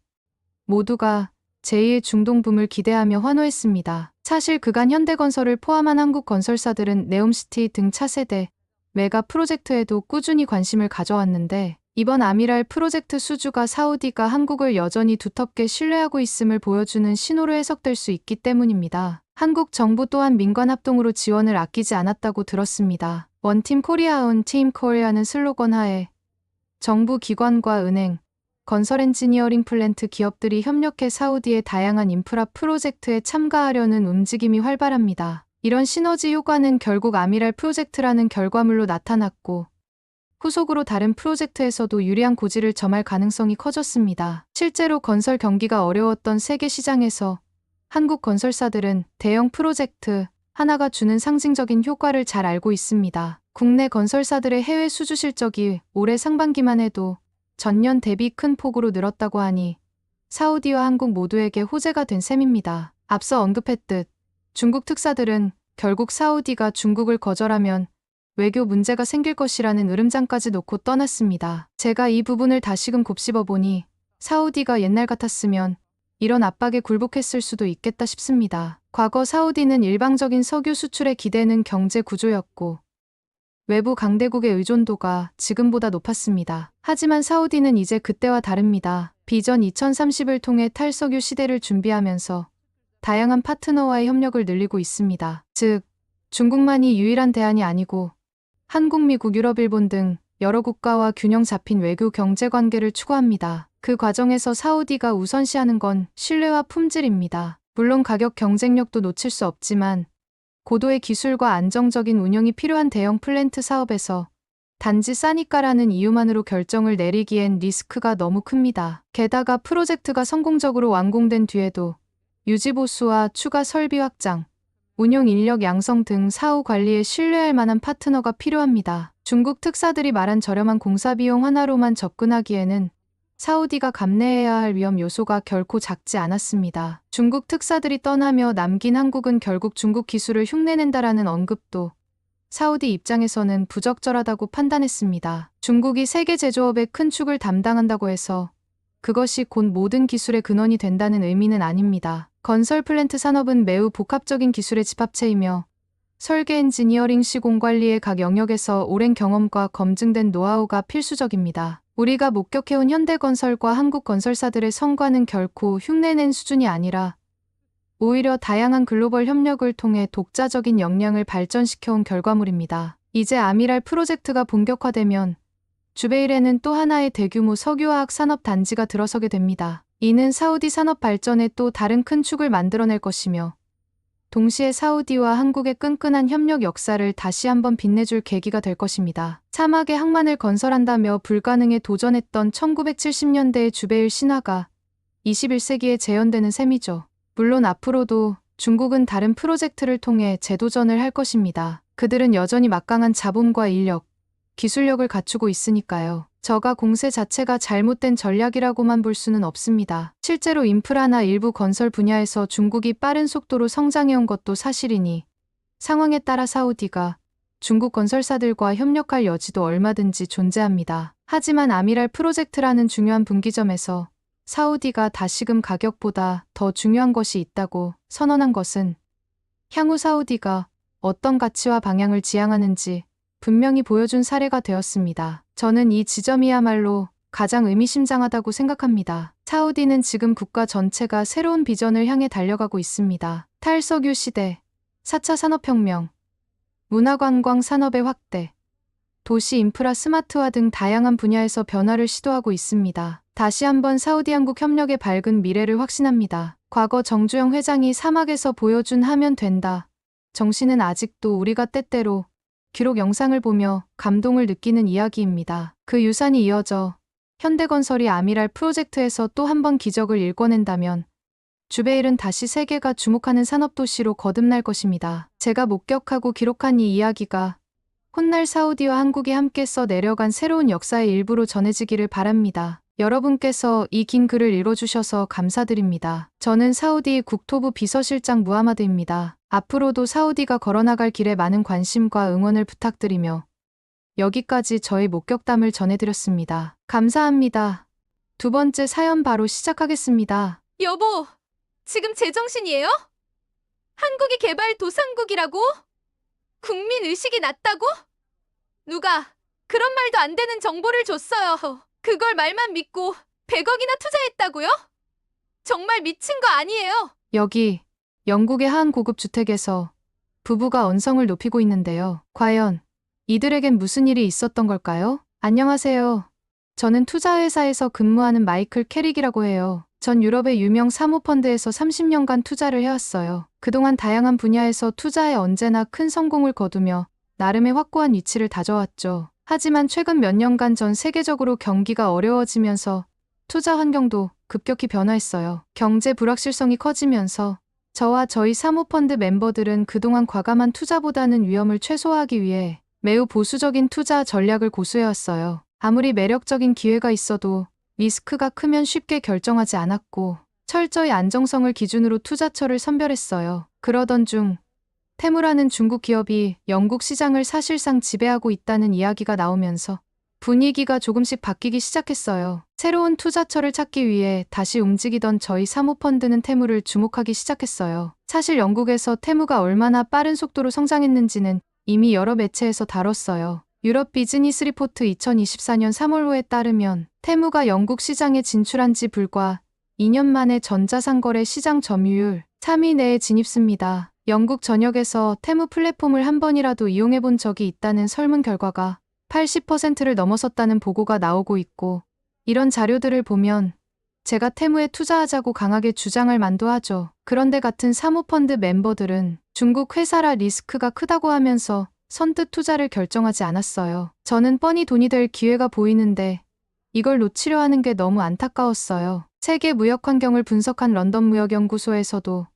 Speaker 1: 모두가 제2의 중동붐을 기대하며 환호했습니다. 사실 그간 현대건설을 포함한 한국 건설사들은 네옴시티 등 차세대 메가 프로젝트에도 꾸준히 관심을 가져왔는데 이번 아미랄 프로젝트 수주가 사우디가 한국을 여전히 두텁게 신뢰하고 있음을 보여주는 신호로 해석될 수 있기 때문입니다. 한국 정부 또한 민관 합동으로 지원을 아끼지 않았다고 들었습니다. 원팀 코리아 온팀 코리아는 슬로건 하에 정부 기관과 은행, 건설 엔지니어링 플랜트 기업들이 협력해 사우디의 다양한 인프라 프로젝트에 참가하려는 움직임이 활발합니다. 이런 시너지 효과는 결국 아미랄 프로젝트라는 결과물로 나타났고 후속으로 다른 프로젝트에서도 유리한 고지를 점할 가능성이 커졌습니다. 실제로 건설 경기가 어려웠던 세계 시장에서 한국 건설사들은 대형 프로젝트 하나가 주는 상징적인 효과를 잘 알고 있습니다. 국내 건설사들의 해외 수주 실적이 올해 상반기만 해도 전년 대비 큰 폭으로 늘었다고 하니 사우디와 한국 모두에게 호재가 된 셈입니다. 앞서 언급했듯 중국 특사들은 결국 사우디가 중국을 거절하면 외교 문제가 생길 것이라는 으름장까지 놓고 떠났습니다. 제가 이 부분을 다시금 곱씹어보니 사우디가 옛날 같았으면 이런 압박에 굴복했을 수도 있겠다 싶습니다. 과거 사우디는 일방적인 석유 수출에 기대는 경제 구조였고 외부 강대국의 의존도가 지금보다 높았습니다. 하지만 사우디는 이제 그때와 다릅니다. 비전 2030을 통해 탈석유 시대를 준비하면서 다양한 파트너와의 협력을 늘리고 있습니다. 즉, 중국만이 유일한 대안이 아니고 한국, 미국, 유럽, 일본 등 여러 국가와 균형 잡힌 외교 경제 관계를 추구합니다. 그 과정에서 사우디가 우선시하는 건 신뢰와 품질입니다. 물론 가격 경쟁력도 놓칠 수 없지만 고도의 기술과 안정적인 운영이 필요한 대형 플랜트 사업에서 단지 싸니까라는 이유만으로 결정을 내리기엔 리스크가 너무 큽니다. 게다가 프로젝트가 성공적으로 완공된 뒤에도 유지보수와 추가 설비 확장, 운용 인력 양성 등 사후 관리에 신뢰할 만한 파트너가 필요합니다. 중국 특사들이 말한 저렴한 공사 비용 하나로만 접근하기에는 사우디가 감내해야 할 위험 요소가 결코 작지 않았습니다. 중국 특사들이 떠나며 남긴 한국은 결국 중국 기술을 흉내낸다라는 언급도 사우디 입장에서는 부적절하다고 판단했습니다. 중국이 세계 제조업의 큰 축을 담당한다고 해서 그것이 곧 모든 기술의 근원이 된다는 의미는 아닙니다. 건설 플랜트 산업은 매우 복합적인 기술의 집합체이며 설계 엔지니어링 시공 관리의 각 영역에서 오랜 경험과 검증된 노하우가 필수적입니다. 우리가 목격해온 현대건설과 한국 건설사들의 성과는 결코 흉내낸 수준이 아니라 오히려 다양한 글로벌 협력을 통해 독자적인 역량을 발전시켜온 결과물입니다. 이제 아미랄 프로젝트가 본격화되면 주베일에는 또 하나의 대규모 석유화학 산업 단지가 들어서게 됩니다. 이는 사우디 산업 발전에 또 다른 큰 축을 만들어낼 것이며 동시에 사우디와 한국의 끈끈한 협력 역사를 다시 한번 빛내줄 계기가 될 것입니다. 사막의 항만을 건설한다며 불가능에 도전했던 1970년대의 주베일 신화가 21세기에 재현되는 셈이죠. 물론 앞으로도 중국은 다른 프로젝트를 통해 재도전을 할 것입니다. 그들은 여전히 막강한 자본과 인력, 기술력을 갖추고 있으니까요. 저가 공세 자체가 잘못된 전략이라고만 볼 수는 없습니다. 실제로 인프라나 일부 건설 분야에서 중국이 빠른 속도로 성장해온 것도 사실이니 상황에 따라 사우디가 중국 건설사들과 협력할 여지도 얼마든지 존재합니다. 하지만 아미랄 프로젝트라는 중요한 분기점에서 사우디가 다시금 가격보다 더 중요한 것이 있다고 선언한 것은 향후 사우디가 어떤 가치와 방향을 지향하는지 분명히 보여준 사례가 되었습니다. 저는 이 지점이야말로 가장 의미심장하다고 생각합니다. 사우디는 지금 국가 전체가 새로운 비전을 향해 달려가고 있습니다. 탈석유 시대, 4차 산업혁명, 문화관광 산업의 확대, 도시 인프라 스마트화 등 다양한 분야에서 변화를 시도하고 있습니다. 다시 한번 사우디 한국 협력의 밝은 미래를 확신합니다. 과거 정주영 회장이 사막에서 보여준 하면 된다 정신은 아직도 우리가 때때로 기록 영상을 보며 감동을 느끼는 이야기입니다. 그 유산이 이어져 현대건설이 아미랄 프로젝트에서 또 한 번 기적을 일궈낸다면 주베일은 다시 세계가 주목하는 산업도시로 거듭날 것입니다. 제가 목격하고 기록한 이 이야기가 훗날 사우디와 한국이 함께 써 내려간 새로운 역사의 일부로 전해지기를 바랍니다. 여러분께서 이 긴 글을 읽어주셔서 감사드립니다. 저는 사우디 국토부 비서실장 무하마드입니다. 앞으로도 사우디가 걸어나갈 길에 많은 관심과 응원을 부탁드리며 여기까지 저의 목격담을 전해드렸습니다. 감사합니다. 두 번째 사연 바로 시작하겠습니다.
Speaker 2: 여보, 지금 제정신이에요? 한국이 개발도상국이라고? 국민의식이 낮다고? 누가 그런 말도 안 되는 정보를 줬어요. 그걸 말만 믿고 100억이나 투자했다고요? 정말 미친 거 아니에요?
Speaker 1: 여기 영국의 한 고급 주택에서 부부가 언성을 높이고 있는데요. 과연 이들에겐 무슨 일이 있었던 걸까요? 안녕하세요. 저는 투자회사에서 근무하는 마이클 캐릭이라고 해요. 전 유럽의 유명 사모펀드에서 30년간 투자를 해왔어요. 그동안 다양한 분야에서 투자에 언제나 큰 성공을 거두며 나름의 확고한 위치를 다져왔죠. 하지만 최근 몇 년간 전 세계적으로 경기가 어려워지면서 투자 환경도 급격히 변화했어요. 경제 불확실성이 커지면서 저와 저희 사모펀드 멤버들은 그동안 과감한 투자보다는 위험을 최소화하기 위해 매우 보수적인 투자 전략을 고수해왔어요. 아무리 매력적인 기회가 있어도 리스크가 크면 쉽게 결정하지 않았고 철저히 안정성을 기준으로 투자처를 선별했어요. 그러던 중 테무라는 중국 기업이 영국 시장을 사실상 지배하고 있다는 이야기가 나오면서 분위기가 조금씩 바뀌기 시작했어요. 새로운 투자처를 찾기 위해 다시 움직이던 저희 사모펀드는 테무를 주목하기 시작했어요. 사실 영국에서 테무가 얼마나 빠른 속도로 성장했는지는 이미 여러 매체에서 다뤘어요. 유럽 비즈니스 리포트 2024년 3월호에 따르면 테무가 영국 시장에 진출한 지 불과 2년 만에 전자상거래 시장 점유율 3위 내에 진입습니다. 영국 전역에서 테무 플랫폼을 한 번이라도 이용해 본 적이 있다는 설문 결과가 80%를 넘어섰다는 보고가 나오고 있고 이런 자료들을 보면 제가 테무에 투자하자고 강하게 주장할 만도 하죠. 그런데 같은 사모펀드 멤버들은 중국 회사라 리스크가 크다고 하면서 선뜻 투자를 결정하지 않았어요. 저는 뻔히 돈이 될 기회가 보이는데 이걸 놓치려 하는 게 너무 안타까웠어요. 세계 무역 환경을 분석한 런던 무역연구소에서도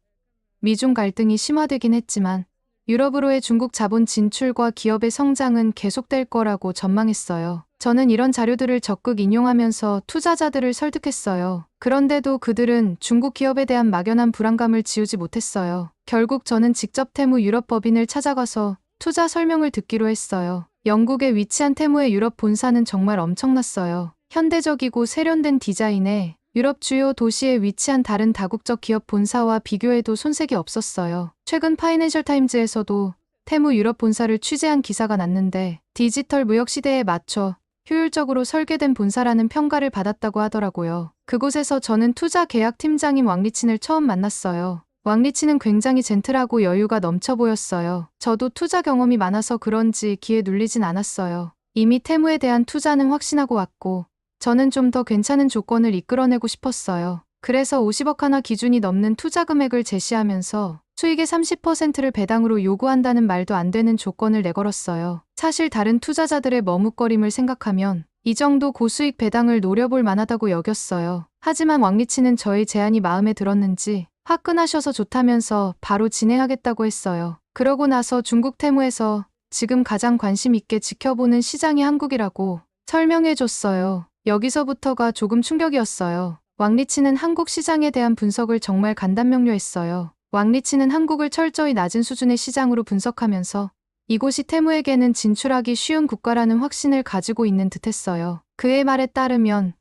Speaker 1: 미중 갈등이 심화되긴 했지만 유럽으로의 중국 자본 진출과 기업의 성장은 계속될 거라고 전망했어요. 저는 이런 자료들을 적극 인용하면서 투자자들을 설득했어요. 그런데도 그들은 중국 기업에 대한 막연한 불안감을 지우지 못했어요. 결국 저는 직접 테무 유럽 법인을 찾아가서 투자 설명을 듣기로 했어요. 영국에 위치한 테무의 유럽 본사는 정말 엄청났어요. 현대적이고 세련된 디자인에 유럽 주요 도시에 위치한 다른 다국적 기업 본사와 비교해도 손색이 없었어요. 최근 파이낸셜 타임즈에서도 테무 유럽 본사를 취재한 기사가 났는데 디지털 무역 시대에 맞춰 효율적으로 설계된 본사라는 평가를 받았다고 하더라고요. 그곳에서 저는 투자 계약 팀장인 왕리친을 처음 만났어요. 왕리친은 굉장히 젠틀하고 여유가 넘쳐 보였어요. 저도 투자 경험이 많아서 그런지 기에 눌리진 않았어요. 이미 테무에 대한 투자는 확신하고 왔고 저는 좀 더 괜찮은 조건을 이끌어내고 싶었어요. 그래서 50억 하나 기준이 넘는 투자 금액을 제시하면서 수익의 30%를 배당으로 요구한다는 말도 안 되는 조건을 내걸었어요. 사실 다른 투자자들의 머뭇거림을 생각하면 이 정도 고수익 배당을 노려볼 만하다고 여겼어요. 하지만 왕리치는 저의 제안이 마음에 들었는지 화끈하셔서 좋다면서 바로 진행하겠다고 했어요. 그러고 나서 중국 테무에서 지금 가장 관심 있게 지켜보는 시장이 한국이라고 설명해줬어요. 여기서부터가 조금 충격이었어요. 왕리치는 한국 시장에 대한 분석을 정말 간단명료했어요. 왕리치는 한국을 철저히 낮은 수준의 시장으로 분석하면서 이곳이 테무에게는 진출하기 쉬운 국가라는 확신을 가지고 있는 듯했어요. 그의 말에 따르면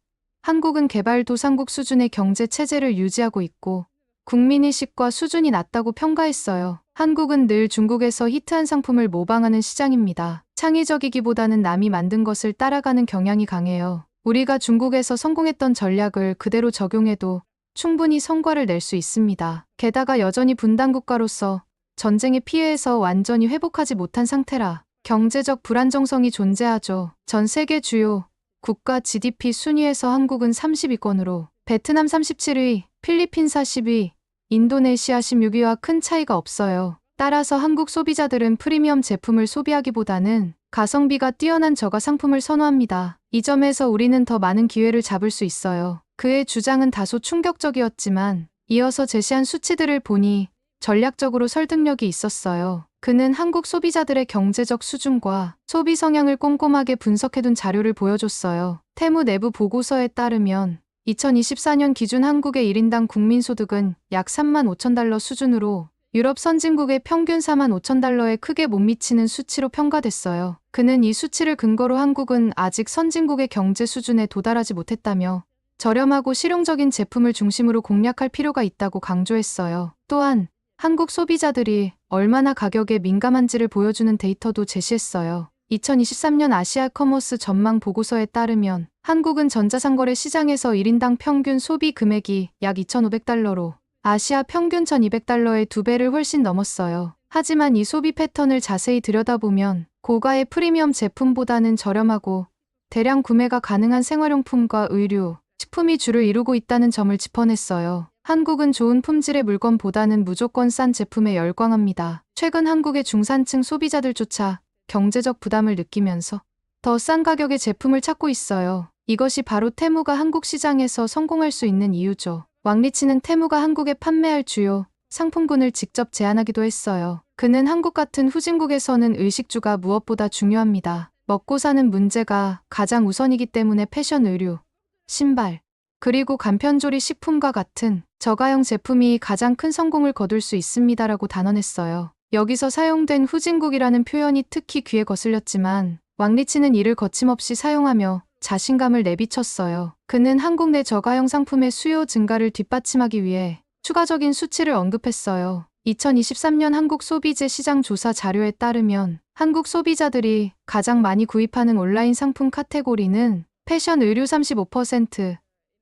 Speaker 1: 한국은 개발도상국 수준의 경제 체제를 유지하고 있고 국민의식과 수준이 낮다고 평가했어요. 한국은 늘 중국에서 히트한 상품을 모방하는 시장입니다. 창의적이기보다는 남이 만든 것을 따라가는 경향이 강해요. 우리가 중국에서 성공했던 전략을 그대로 적용해도 충분히 성과를 낼 수 있습니다. 게다가 여전히 분단 국가로서 전쟁의 피해에서 완전히 회복하지 못한 상태라 경제적 불안정성이 존재하죠. 전 세계 주요 국가 GDP 순위에서 한국은 30위권으로 베트남 37위, 필리핀 40위, 인도네시아 16위와 큰 차이가 없어요. 따라서 한국 소비자들은 프리미엄 제품을 소비하기보다는 가성비가 뛰어난 저가 상품을 선호합니다. 이 점에서 우리는 더 많은 기회를 잡을 수 있어요. 그의 주장은 다소 충격적이었지만 이어서 제시한 수치들을 보니 전략적으로 설득력이 있었어요. 그는 한국 소비자들의 경제적 수준과 소비 성향을 꼼꼼하게 분석해둔 자료를 보여줬어요. 테무 내부 보고서에 따르면 2024년 기준 한국의 1인당 국민소득은 약 3만 5천 달러 수준으로 유럽 선진국의 평균 4만 5천 달러에 크게 못 미치는 수치로 평가됐어요. 그는 이 수치를 근거로 한국은 아직 선진국의 경제 수준에 도달하지 못했다며 저렴하고 실용적인 제품을 중심으로 공략할 필요가 있다고 강조했어요. 또한 한국 소비자들이 얼마나 가격에 민감한지를 보여주는 데이터도 제시했어요. 2023년 아시아 커머스 전망 보고서에 따르면 한국은 전자상거래 시장에서 1인당 평균 소비 금액이 약 2,500달러로 아시아 평균 1,200달러의 2배를 훨씬 넘었어요. 하지만 이 소비 패턴을 자세히 들여다보면 고가의 프리미엄 제품보다는 저렴하고 대량 구매가 가능한 생활용품과 의류, 식품이 주를 이루고 있다는 점을 짚어냈어요. 한국은 좋은 품질의 물건보다는 무조건 싼 제품에 열광합니다. 최근 한국의 중산층 소비자들조차 경제적 부담을 느끼면서 더 싼 가격의 제품을 찾고 있어요. 이것이 바로 테무가 한국 시장에서 성공할 수 있는 이유죠. 왕리치는 테무가 한국에 판매할 주요 상품군을 직접 제안하기도 했어요. 그는 한국 같은 후진국에서는 의식주가 무엇보다 중요합니다. 먹고 사는 문제가 가장 우선이기 때문에 패션 의류, 신발, 그리고 간편조리 식품과 같은 저가형 제품이 가장 큰 성공을 거둘 수 있습니다라고 단언했어요. 여기서 사용된 후진국이라는 표현이 특히 귀에 거슬렸지만 왕리치는 이를 거침없이 사용하며 자신감을 내비쳤어요. 그는 한국 내 저가형 상품의 수요 증가를 뒷받침하기 위해 추가적인 수치를 언급했어요. 2023년 한국 소비재 시장 조사 자료에 따르면 한국 소비자들이 가장 많이 구입하는 온라인 상품 카테고리는 패션 의류 35%,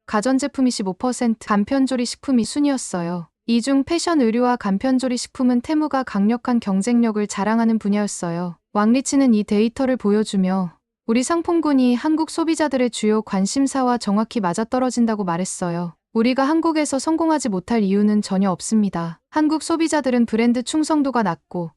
Speaker 1: 가전제품이 15%, 간편조리 식품이 순이었어요. 이 중 패션 의류와 간편조리 식품은 테무가 강력한 경쟁력을 자랑하는 분야였어요. 왕리치는 이 데이터를 보여주며 우리 상품군이 한국 소비자들의 주요 관심사와 정확히 맞아떨어진다고 말했어요. 우리가 한국에서 성공하지 못할 이유는 전혀 없습니다. 한국 소비자들은 브랜드 충성도가 낮고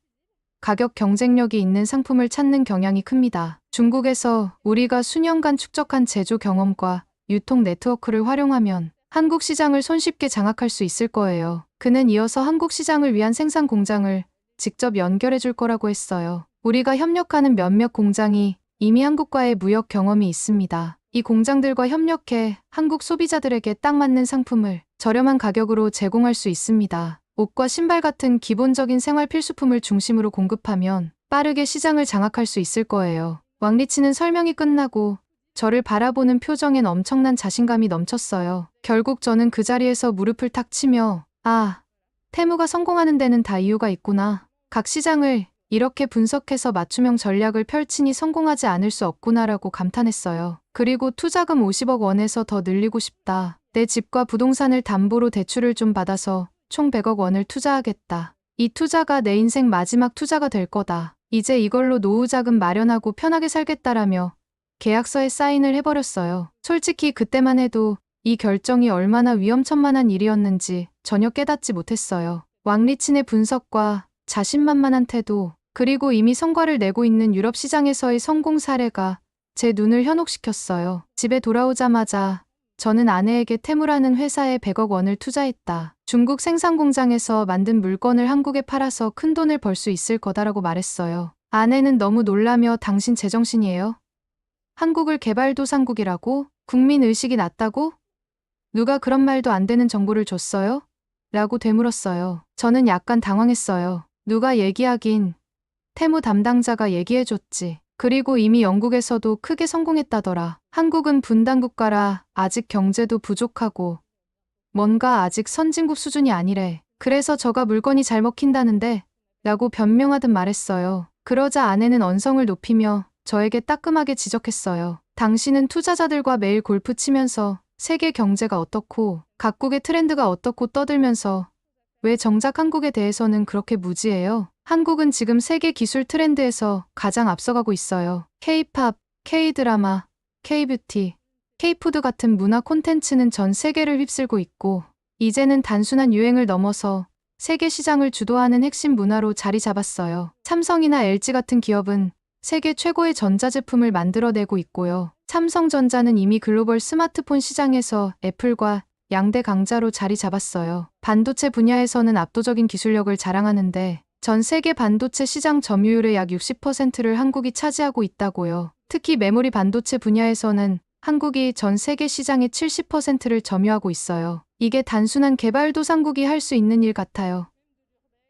Speaker 1: 가격 경쟁력이 있는 상품을 찾는 경향이 큽니다. 중국에서 우리가 수년간 축적한 제조 경험과 유통 네트워크를 활용하면 한국 시장을 손쉽게 장악할 수 있을 거예요. 그는 이어서 한국 시장을 위한 생산 공장을 직접 연결해 줄 거라고 했어요. 우리가 협력하는 몇몇 공장이 이미 한국과의 무역 경험이 있습니다. 이 공장들과 협력해 한국 소비자들에게 딱 맞는 상품을 저렴한 가격으로 제공할 수 있습니다. 옷과 신발 같은 기본적인 생활 필수품을 중심으로 공급하면 빠르게 시장을 장악할 수 있을 거예요. 왕리치는 설명이 끝나고 저를 바라보는 표정엔 엄청난 자신감이 넘쳤어요. 결국 저는 그 자리에서 무릎을 탁 치며 테무가 성공하는 데는 다 이유가 있구나. 각 시장을 이렇게 분석해서 맞춤형 전략을 펼치니 성공하지 않을 수 없구나라고 감탄했어요. 그리고 투자금 50억 원에서 더 늘리고 싶다. 내 집과 부동산을 담보로 대출을 좀 받아서 총 100억 원을 투자하겠다. 이 투자가 내 인생 마지막 투자가 될 거다. 이제 이걸로 노후 자금 마련하고 편하게 살겠다라며 계약서에 사인을 해버렸어요. 솔직히 그때만 해도 이 결정이 얼마나 위험천만한 일이었는지 전혀 깨닫지 못했어요. 왕리친의 분석과 자신만만한 태도, 그리고 이미 성과를 내고 있는 유럽 시장에서의 성공 사례가 제 눈을 현혹시켰어요. 집에 돌아오자마자 저는 아내에게 테무라는 회사에 100억 원을 투자했다. 중국 생산 공장에서 만든 물건을 한국에 팔아서 큰 돈을 벌 수 있을 거다라고 말했어요. 아내는 너무 놀라며 당신 제정신이에요? 한국을 개발도상국이라고? 국민 의식이 낮다고? 누가 그런 말도 안 되는 정보를 줬어요? 라고 되물었어요. 저는 약간 당황했어요. 누가 얘기하긴 테무 담당자가 얘기해줬지. 그리고 이미 영국에서도 크게 성공했다더라. 한국은 분단국가라 아직 경제도 부족하고 뭔가 아직 선진국 수준이 아니래. 그래서 저가 물건이 잘 먹힌다는데 라고 변명하듯 말했어요. 그러자 아내는 언성을 높이며 저에게 따끔하게 지적했어요. 당신은 투자자들과 매일 골프 치면서 세계 경제가 어떻고 각국의 트렌드가 어떻고 떠들면서 왜 정작 한국에 대해서는 그렇게 무지해요? 한국은 지금 세계 기술 트렌드에서 가장 앞서가고 있어요. K-팝, K-드라마, K-뷰티, K-푸드 같은 문화 콘텐츠는 전 세계를 휩쓸고 있고, 이제는 단순한 유행을 넘어서 세계 시장을 주도하는 핵심 문화로 자리 잡았어요. 삼성이나 LG 같은 기업은 세계 최고의 전자제품을 만들어내고 있고요. 삼성전자는 이미 글로벌 스마트폰 시장에서 애플과 양대 강자로 자리 잡았어요. 반도체 분야에서는 압도적인 기술력을 자랑하는데 전 세계 반도체 시장 점유율의 약 60%를 한국이 차지하고 있다고요. 특히 메모리 반도체 분야에서는 한국이 전 세계 시장의 70%를 점유하고 있어요. 이게 단순한 개발도상국이 할 수 있는 일 같아요.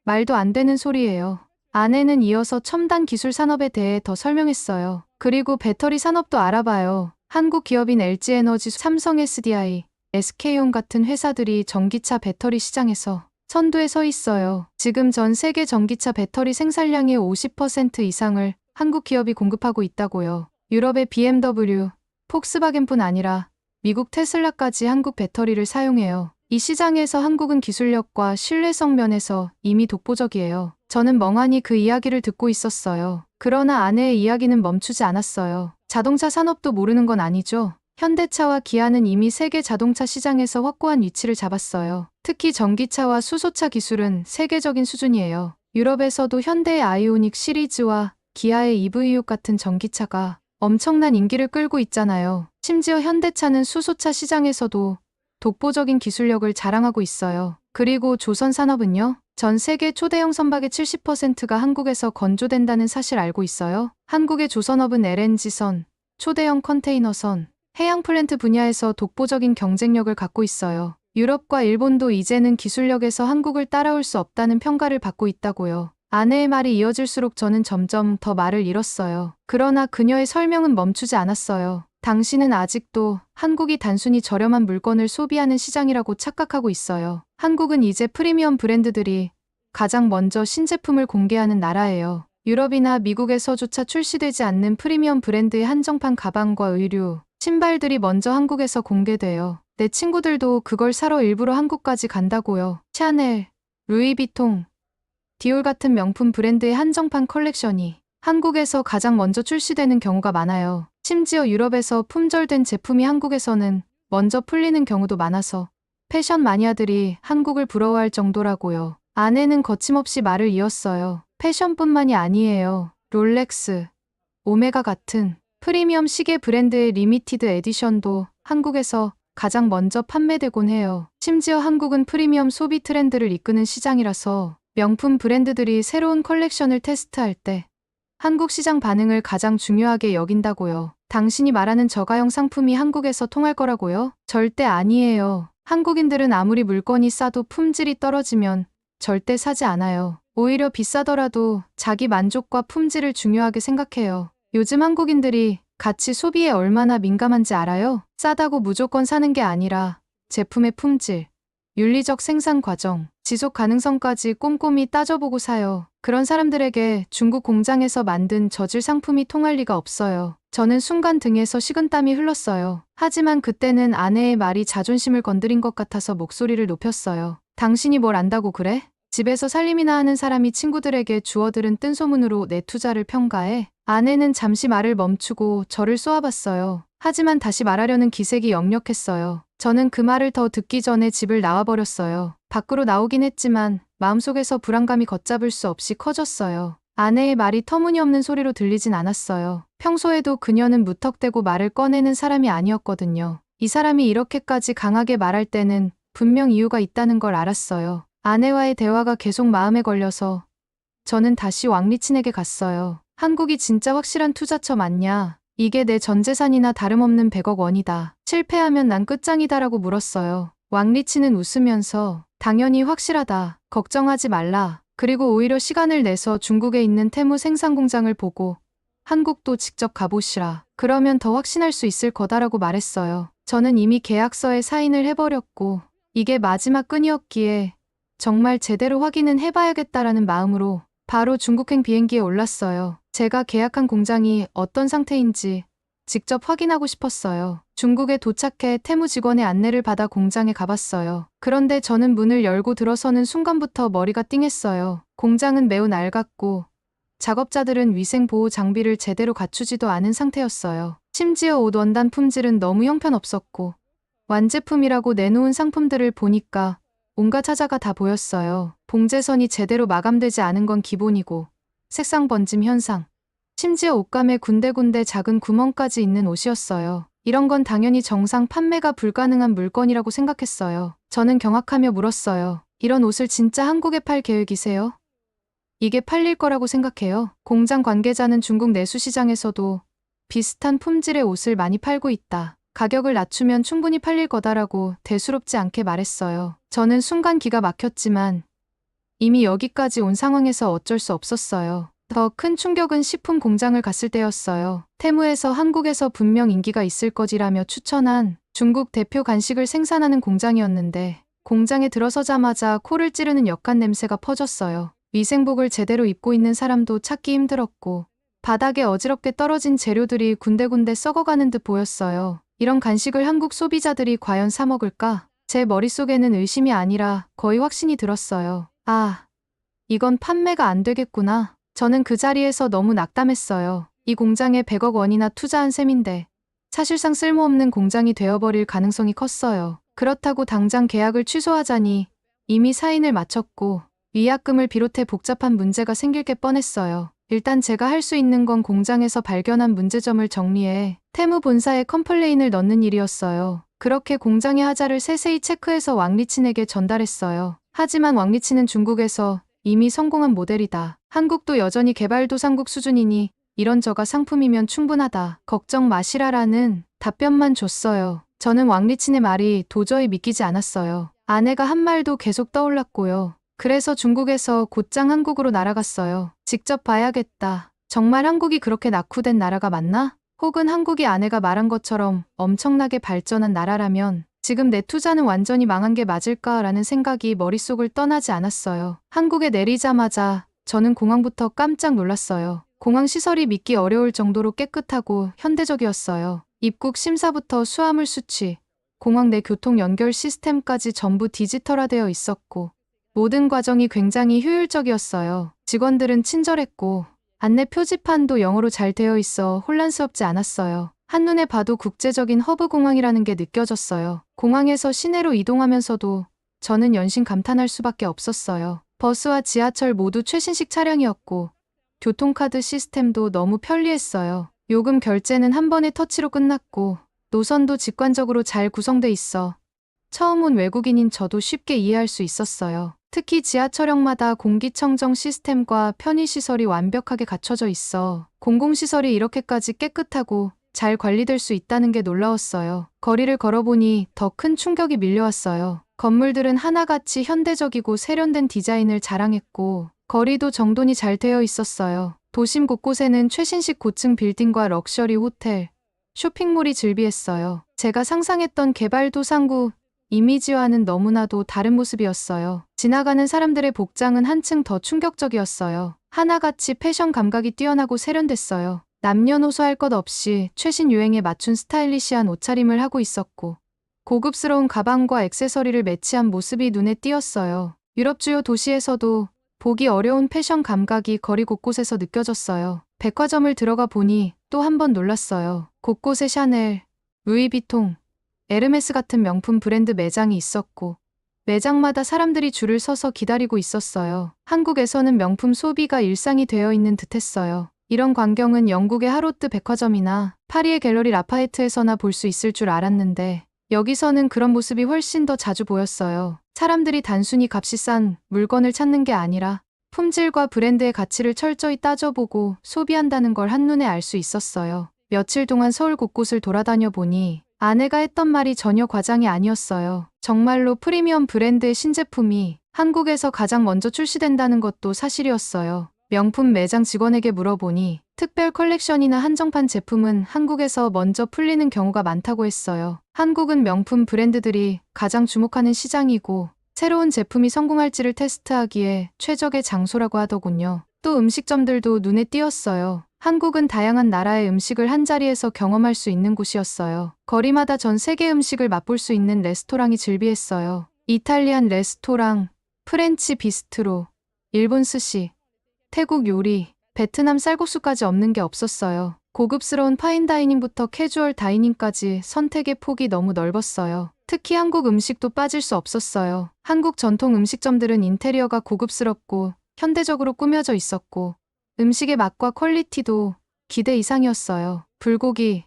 Speaker 1: 말도 안 되는 소리예요. 아내는 이어서 첨단 기술 산업에 대해 더 설명했어요. 그리고 배터리 산업도 알아봐요. 한국 기업인 LG에너지, 삼성 SDI, SK온 같은 회사들이 전기차 배터리 시장에서 선두에 서 있어요. 지금 전 세계 전기차 배터리 생산량의 50% 이상을 한국 기업이 공급하고 있다고요. 유럽의 BMW, 폭스바겐뿐 아니라 미국 테슬라까지 한국 배터리를 사용해요. 이 시장에서 한국은 기술력과 신뢰성 면에서 이미 독보적이에요. 저는 멍하니 그 이야기를 듣고 있었어요. 그러나 아내의 이야기는 멈추지 않았어요. 자동차 산업도 모르는 건 아니죠. 현대차와 기아는 이미 세계 자동차 시장에서 확고한 위치를 잡았어요. 특히 전기차와 수소차 기술은 세계적인 수준이에요. 유럽에서도 현대의 아이오닉 시리즈와 기아의 EV6 같은 전기차가 엄청난 인기를 끌고 있잖아요. 심지어 현대차는 수소차 시장에서도 독보적인 기술력을 자랑하고 있어요. 그리고 조선산업은요? 전 세계 초대형 선박의 70%가 한국에서 건조된다는 사실 알고 있어요? 한국의 조선업은 LNG선, 초대형 컨테이너선, 해양 플랜트 분야에서 독보적인 경쟁력을 갖고 있어요. 유럽과 일본도 이제는 기술력에서 한국을 따라올 수 없다는 평가를 받고 있다고요. 아내의 말이 이어질수록 저는 점점 더 말을 잃었어요. 그러나 그녀의 설명은 멈추지 않았어요. 당신은 아직도 한국이 단순히 저렴한 물건을 소비하는 시장이라고 착각하고 있어요. 한국은 이제 프리미엄 브랜드들이 가장 먼저 신제품을 공개하는 나라예요. 유럽이나 미국에서조차 출시되지 않는 프리미엄 브랜드의 한정판 가방과 의류, 신발들이 먼저 한국에서 공개돼요. 내 친구들도 그걸 사러 일부러 한국까지 간다고요. 샤넬, 루이비통, 디올 같은 명품 브랜드의 한정판 컬렉션이 한국에서 가장 먼저 출시되는 경우가 많아요. 심지어 유럽에서 품절된 제품이 한국에서는 먼저 풀리는 경우도 많아서 패션 마니아들이 한국을 부러워할 정도라고요. 아내는 거침없이 말을 이었어요. 패션뿐만이 아니에요. 롤렉스, 오메가 같은 프리미엄 시계 브랜드의 리미티드 에디션도 한국에서 가장 먼저 판매되곤 해요. 심지어 한국은 프리미엄 소비 트렌드를 이끄는 시장이라서 명품 브랜드들이 새로운 컬렉션을 테스트할 때 한국 시장 반응을 가장 중요하게 여긴다고요. 당신이 말하는 저가형 상품이 한국에서 통할 거라고요? 절대 아니에요. 한국인들은 아무리 물건이 싸도 품질이 떨어지면 절대 사지 않아요. 오히려 비싸더라도 자기 만족과 품질을 중요하게 생각해요. 요즘 한국인들이 가치 소비에 얼마나 민감한지 알아요? 싸다고 무조건 사는 게 아니라 제품의 품질, 윤리적 생산 과정, 지속 가능성까지 꼼꼼히 따져보고 사요. 그런 사람들에게 중국 공장에서 만든 저질 상품이 통할 리가 없어요. 저는 순간 등에서 식은땀이 흘렀어요. 하지만 그때는 아내의 말이 자존심을 건드린 것 같아서 목소리를 높였어요. 당신이 뭘 안다고 그래? 집에서 살림이나 하는 사람이 친구들에게 주워들은 뜬소문으로 내 투자를 평가해? 아내는 잠시 말을 멈추고 저를 쏘아봤어요. 하지만 다시 말하려는 기색이 역력했어요. 저는 그 말을 더 듣기 전에 집을 나와버렸어요. 밖으로 나오긴 했지만 마음속에서 불안감이 걷잡을 수 없이 커졌어요. 아내의 말이 터무니없는 소리로 들리진 않았어요. 평소에도 그녀는 무턱대고 말을 꺼내는 사람이 아니었거든요. 이 사람이 이렇게까지 강하게 말할 때는 분명 이유가 있다는 걸 알았어요. 아내와의 대화가 계속 마음에 걸려서 저는 다시 왕리친에게 갔어요. 한국이 진짜 확실한 투자처 맞냐? 이게 내 전 재산이나 다름없는 100억 원이다. 실패하면 난 끝장이다라고 물었어요. 왕리친은 웃으면서 당연히 확실하다. 걱정하지 말라. 그리고 오히려 시간을 내서 중국에 있는 테무 생산 공장을 보고 한국도 직접 가보시라. 그러면 더 확신할 수 있을 거다라고 말했어요. 저는 이미 계약서에 사인을 해버렸고 이게 마지막 끈이었기에 정말 제대로 확인은 해봐야겠다라는 마음으로 바로 중국행 비행기에 올랐어요. 제가 계약한 공장이 어떤 상태인지 직접 확인하고 싶었어요. 중국에 도착해 테무 직원의 안내를 받아 공장에 가봤어요. 그런데 저는 문을 열고 들어서는 순간부터 머리가 띵했어요. 공장은 매우 낡았고 작업자들은 위생보호 장비를 제대로 갖추지도 않은 상태였어요. 심지어 옷 원단 품질은 너무 형편없었고 완제품이라고 내놓은 상품들을 보니까 온갖 차자가 다 보였어요. 봉제선이 제대로 마감되지 않은 건 기본이고 색상 번짐 현상, 심지어 옷감에 군데군데 작은 구멍까지 있는 옷이었어요. 이런 건 당연히 정상 판매가 불가능한 물건이라고 생각했어요. 저는 경악하며 물었어요. 이런 옷을 진짜 한국에 팔 계획이세요? 이게 팔릴 거라고 생각해요? 공장 관계자는 중국 내수 시장에서도 비슷한 품질의 옷을 많이 팔고 있다. 가격을 낮추면 충분히 팔릴 거다라고 대수롭지 않게 말했어요. 저는 순간 기가 막혔지만 이미 여기까지 온 상황에서 어쩔 수 없었어요. 더 큰 충격은 식품 공장을 갔을 때였어요. 테무에서 한국에서 분명 인기가 있을 거지라며 추천한 중국 대표 간식을 생산하는 공장이었는데 공장에 들어서자마자 코를 찌르는 역한 냄새가 퍼졌어요. 위생복을 제대로 입고 있는 사람도 찾기 힘들었고 바닥에 어지럽게 떨어진 재료들이 군데군데 썩어가는 듯 보였어요. 이런 간식을 한국 소비자들이 과연 사 먹을까? 제 머릿속에는 의심이 아니라 거의 확신이 들었어요. 아, 이건 판매가 안 되겠구나. 저는 그 자리에서 너무 낙담했어요. 이 공장에 100억 원이나 투자한 셈인데 사실상 쓸모없는 공장이 되어버릴 가능성이 컸어요. 그렇다고 당장 계약을 취소하자니 이미 사인을 마쳤고 위약금을 비롯해 복잡한 문제가 생길 게 뻔했어요. 일단 제가 할 수 있는 건 공장에서 발견한 문제점을 정리해 테무 본사에 컴플레인을 넣는 일이었어요. 그렇게 공장의 하자를 세세히 체크해서 왕리친에게 전달했어요. 하지만 왕리친은 중국에서 이미 성공한 모델이다. 한국도 여전히 개발도상국 수준이니 이런저가 상품이면 충분하다. 걱정 마시라라는 답변만 줬어요. 저는 왕리친의 말이 도저히 믿기지 않았어요. 아내가 한 말도 계속 떠올랐고요. 그래서 중국에서 곧장 한국으로 날아갔어요. 직접 봐야겠다. 정말 한국이 그렇게 낙후된 나라가 맞나? 혹은 한국이 아내가 말한 것처럼 엄청나게 발전한 나라라면 지금 내 투자는 완전히 망한 게 맞을까라는 생각이 머릿속을 떠나지 않았어요. 한국에 내리자마자 저는 공항부터 깜짝 놀랐어요. 공항 시설이 믿기 어려울 정도로 깨끗하고 현대적이었어요. 입국 심사부터 수화물 수취, 공항 내 교통 연결 시스템까지 전부 디지털화되어 있었고 모든 과정이 굉장히 효율적이었어요. 직원들은 친절했고 안내 표지판도 영어로 잘 되어 있어 혼란스럽지 않았어요. 한눈에 봐도 국제적인 허브 공항이라는 게 느껴졌어요. 공항에서 시내로 이동하면서도 저는 연신 감탄할 수밖에 없었어요. 버스와 지하철 모두 최신식 차량이었고 교통카드 시스템도 너무 편리했어요. 요금 결제는 한 번의 터치로 끝났고 노선도 직관적으로 잘 구성돼 있어 처음 온 외국인인 저도 쉽게 이해할 수 있었어요. 특히 지하철역마다 공기청정 시스템과 편의시설이 완벽하게 갖춰져 있어 공공시설이 이렇게까지 깨끗하고 잘 관리될 수 있다는 게 놀라웠어요. 거리를 걸어보니 더 큰 충격이 밀려왔어요. 건물들은 하나같이 현대적이고 세련된 디자인을 자랑했고 거리도 정돈이 잘 되어 있었어요. 도심 곳곳에는 최신식 고층 빌딩과 럭셔리 호텔, 쇼핑몰이 즐비했어요. 제가 상상했던 개발도상국 이미지와는 너무나도 다른 모습이었어요. 지나가는 사람들의 복장은 한층 더 충격적이었어요. 하나같이 패션 감각이 뛰어나고 세련됐어요. 남녀노소 할 것 없이 최신 유행에 맞춘 스타일리시한 옷차림을 하고 있었고 고급스러운 가방과 액세서리를 매치한 모습이 눈에 띄었어요. 유럽 주요 도시에서도 보기 어려운 패션 감각이 거리 곳곳에서 느껴졌어요. 백화점을 들어가 보니 또 한 번 놀랐어요. 곳곳에 샤넬, 루이비통, 에르메스 같은 명품 브랜드 매장이 있었고 매장마다 사람들이 줄을 서서 기다리고 있었어요. 한국에서는 명품 소비가 일상이 되어 있는 듯했어요. 이런 광경은 영국의 하로트 백화점이나 파리의 갤러리 라파에트에서나 볼 수 있을 줄 알았는데 여기서는 그런 모습이 훨씬 더 자주 보였어요. 사람들이 단순히 값이 싼 물건을 찾는 게 아니라 품질과 브랜드의 가치를 철저히 따져보고 소비한다는 걸 한눈에 알 수 있었어요. 며칠 동안 서울 곳곳을 돌아다녀 보니 아내가 했던 말이 전혀 과장이 아니었어요. 정말로 프리미엄 브랜드의 신제품이 한국에서 가장 먼저 출시된다는 것도 사실이었어요. 명품 매장 직원에게 물어보니 특별 컬렉션이나 한정판 제품은 한국에서 먼저 풀리는 경우가 많다고 했어요. 한국은 명품 브랜드들이 가장 주목하는 시장이고 새로운 제품이 성공할지를 테스트하기에 최적의 장소라고 하더군요. 또 음식점들도 눈에 띄었어요. 한국은 다양한 나라의 음식을 한자리에서 경험할 수 있는 곳이었어요. 거리마다 전 세계 음식을 맛볼 수 있는 레스토랑이 즐비했어요. 이탈리안 레스토랑, 프렌치 비스트로, 일본 스시, 태국 요리, 베트남 쌀국수까지 없는 게 없었어요. 고급스러운 파인다이닝부터 캐주얼 다이닝까지 선택의 폭이 너무 넓었어요. 특히 한국 음식도 빠질 수 없었어요. 한국 전통 음식점들은 인테리어가 고급스럽고 현대적으로 꾸며져 있었고 음식의 맛과 퀄리티도 기대 이상이었어요. 불고기,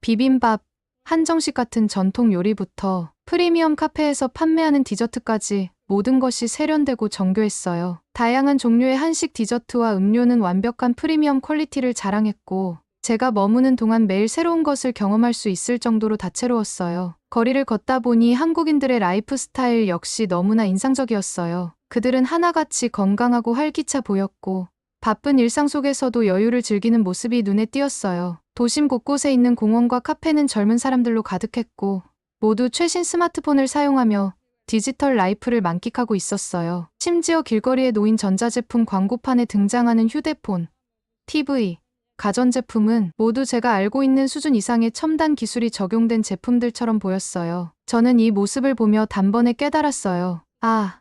Speaker 1: 비빔밥, 한정식 같은 전통 요리부터 프리미엄 카페에서 판매하는 디저트까지 모든 것이 세련되고 정교했어요. 다양한 종류의 한식 디저트와 음료는 완벽한 프리미엄 퀄리티를 자랑했고 제가 머무는 동안 매일 새로운 것을 경험할 수 있을 정도로 다채로웠어요. 거리를 걷다 보니 한국인들의 라이프 스타일 역시 너무나 인상적이었어요. 그들은 하나같이 건강하고 활기차 보였고 바쁜 일상 속에서도 여유를 즐기는 모습이 눈에 띄었어요. 도심 곳곳에 있는 공원과 카페는 젊은 사람들로 가득했고 모두 최신 스마트폰을 사용하며 디지털 라이프를 만끽하고 있었어요. 심지어 길거리에 놓인 전자제품 광고판에 등장하는 휴대폰, TV, 가전제품은 모두 제가 알고 있는 수준 이상의 첨단 기술이 적용된 제품들처럼 보였어요. 저는 이 모습을 보며 단번에 깨달았어요. 아,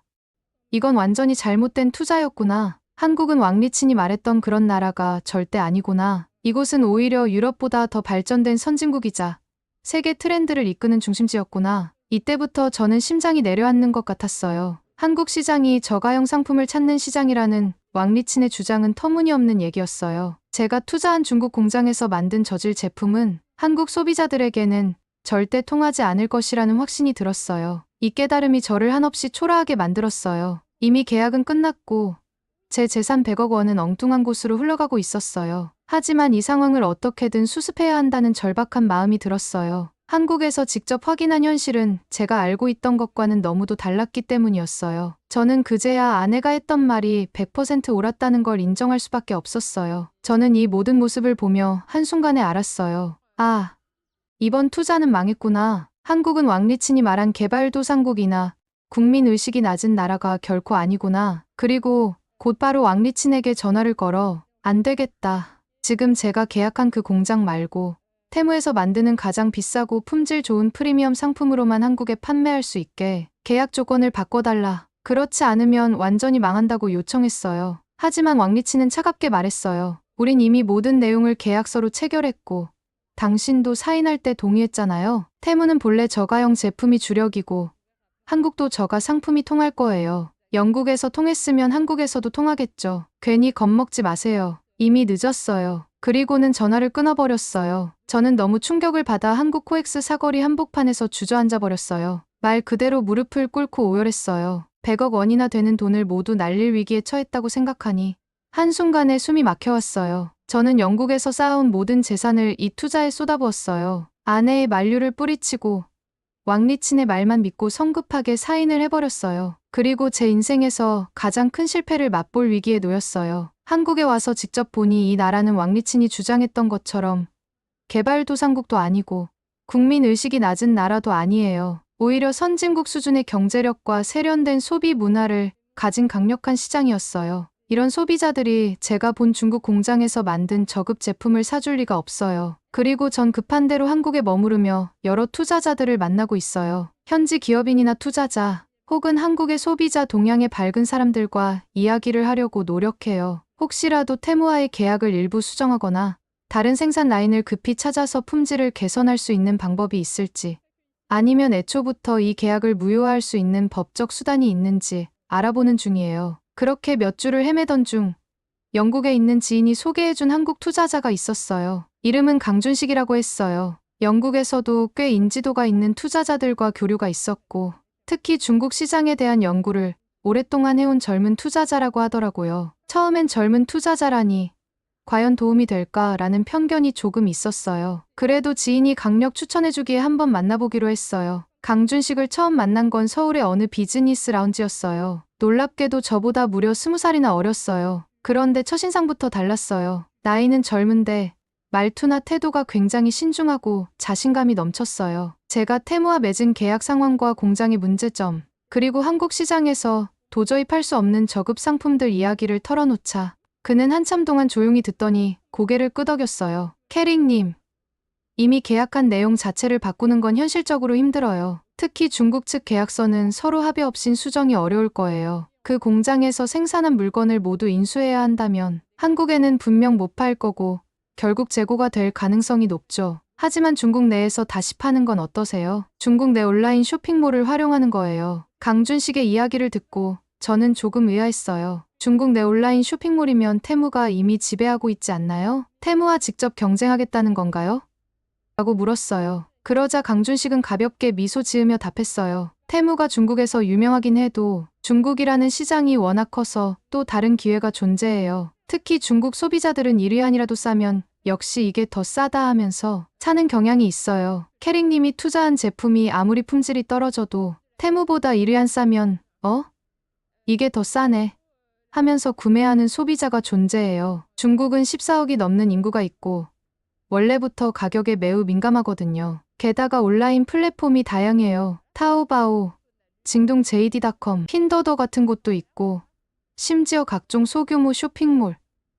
Speaker 1: 이건 완전히 잘못된 투자였구나. 한국은 왕리친이 말했던 그런 나라가 절대 아니구나. 이곳은 오히려 유럽보다 더 발전된 선진국이자 세계 트렌드를 이끄는 중심지였구나. 이때부터 저는 심장이 내려앉는 것 같았어요. 한국 시장이 저가형 상품을 찾는 시장이라는 왕리친의 주장은 터무니없는 얘기였어요. 제가 투자한 중국 공장에서 만든 저질 제품은 한국 소비자들에게는 절대 통하지 않을 것이라는 확신이 들었어요. 이 깨달음이 저를 한없이 초라하게 만들었어요. 이미 계약은 끝났고 제 재산 100억 원은 엉뚱한 곳으로 흘러가고 있었어요. 하지만 이 상황을 어떻게든 수습해야 한다는 절박한 마음이 들었어요. 한국에서 직접 확인한 현실은 제가 알고 있던 것과는 너무도 달랐기 때문이었어요. 저는 그제야 아내가 했던 말이 100% 옳았다는 걸 인정할 수밖에 없었어요. 저는 이 모든 모습을 보며 한순간에 알았어요. 아, 이번 투자는 망했구나. 한국은 왕리친이 말한 개발도상국이나 국민의식이 낮은 나라가 결코 아니구나. 그리고 곧바로 왕리친에게 전화를 걸어 안 되겠다. 지금 제가 계약한 그 공장 말고 테무에서 만드는 가장 비싸고 품질 좋은 프리미엄 상품으로만 한국에 판매할 수 있게 계약 조건을 바꿔달라. 그렇지 않으면 완전히 망한다고 요청했어요. 하지만 왕리친은 차갑게 말했어요. 우린 이미 모든 내용을 계약서로 체결했고 당신도 사인할 때 동의했잖아요. 테무는 본래 저가형 제품이 주력이고 한국도 저가 상품이 통할 거예요. 영국에서 통했으면 한국에서도 통하겠죠. 괜히 겁먹지 마세요. 이미 늦었어요. 그리고는 전화를 끊어버렸어요. 저는 너무 충격을 받아 한국 코엑스 사거리 한복판에서 주저앉아 버렸어요. 말 그대로 무릎을 꿇고 오열했어요. 100억 원이나 되는 돈을 모두 날릴 위기에 처했다고 생각하니 한순간에 숨이 막혀왔어요. 저는 영국에서 쌓아온 모든 재산을 이 투자에 쏟아부었어요. 아내의 만류를 뿌리치고 왕리친의 말만 믿고 성급하게 사인을 해버렸어요. 그리고 제 인생에서 가장 큰 실패를 맛볼 위기에 놓였어요. 한국에 와서 직접 보니 이 나라는 왕리친이 주장했던 것처럼 개발도상국도 아니고 국민의식이 낮은 나라도 아니에요. 오히려 선진국 수준의 경제력과 세련된 소비 문화를 가진 강력한 시장이었어요. 이런 소비자들이 제가 본 중국 공장에서 만든 저급 제품을 사줄 리가 없어요. 그리고 전 급한 대로 한국에 머무르며 여러 투자자들을 만나고 있어요. 현지 기업인이나 투자자 혹은 한국의 소비자 동향의 밝은 사람들과 이야기를 하려고 노력해요. 혹시라도 테무와의 계약을 일부 수정하거나 다른 생산 라인을 급히 찾아서 품질을 개선할 수 있는 방법이 있을지 아니면 애초부터 이 계약을 무효화할 수 있는 법적 수단이 있는지 알아보는 중이에요. 그렇게 몇 주를 헤매던 중 영국에 있는 지인이 소개해준 한국 투자자가 있었어요. 이름은 강준식이라고 했어요. 영국에서도 꽤 인지도가 있는 투자자들과 교류가 있었고 특히 중국 시장에 대한 연구를 오랫동안 해온 젊은 투자자라고 하더라고요. 처음엔 젊은 투자자라니 과연 도움이 될까라는 편견이 조금 있었어요. 그래도 지인이 강력 추천해주기에 한번 만나보기로 했어요. 강준식을 처음 만난 건 서울의 어느 비즈니스 라운지였어요. 놀랍게도 저보다 무려 20살이나 어렸어요. 그런데 첫인상부터 달랐어요. 나이는 젊은데 말투나 태도가 굉장히 신중하고 자신감이 넘쳤어요. 제가 테무와 맺은 계약 상황과 공장의 문제점, 그리고 한국 시장에서 도저히 팔 수 없는 저급 상품들 이야기를 털어놓자 그는 한참 동안 조용히 듣더니 고개를 끄덕였어요. 캐릭님, 이미 계약한 내용 자체를 바꾸는 건 현실적으로 힘들어요. 특히 중국 측 계약서는 서로 합의 없인 수정이 어려울 거예요. 그 공장에서 생산한 물건을 모두 인수해야 한다면 한국에는 분명 못 팔 거고 결국 재고가 될 가능성이 높죠. 하지만 중국 내에서 다시 파는 건 어떠세요? 중국 내 온라인 쇼핑몰을 활용하는 거예요. 강준식의 이야기를 듣고 저는 조금 의아했어요. 중국 내 온라인 쇼핑몰이면 테무가 이미 지배하고 있지 않나요? 테무와 직접 경쟁하겠다는 건가요? 라고 물었어요. 그러자 강준식은 가볍게 미소 지으며 답했어요. 테무가 중국에서 유명하긴 해도 중국이라는 시장이 워낙 커서 또 다른 기회가 존재해요. 특히 중국 소비자들은 1위안이라도 싸면 역시 이게 더 싸다 하면서 사는 경향이 있어요. 캐릭님이 투자한 제품이 아무리 품질이 떨어져도 테무보다 1위안 싸면 이게 더 싸네 하면서 구매하는 소비자가 존재해요. 중국은 14억이 넘는 인구가 있고 원래부터 가격에 매우 민감하거든요. 게다가 온라인 플랫폼이 다양해요. 타오바오, 징동 JD.com, 핀더더 같은 곳도 있고 심지어 각종 소규모 쇼핑몰,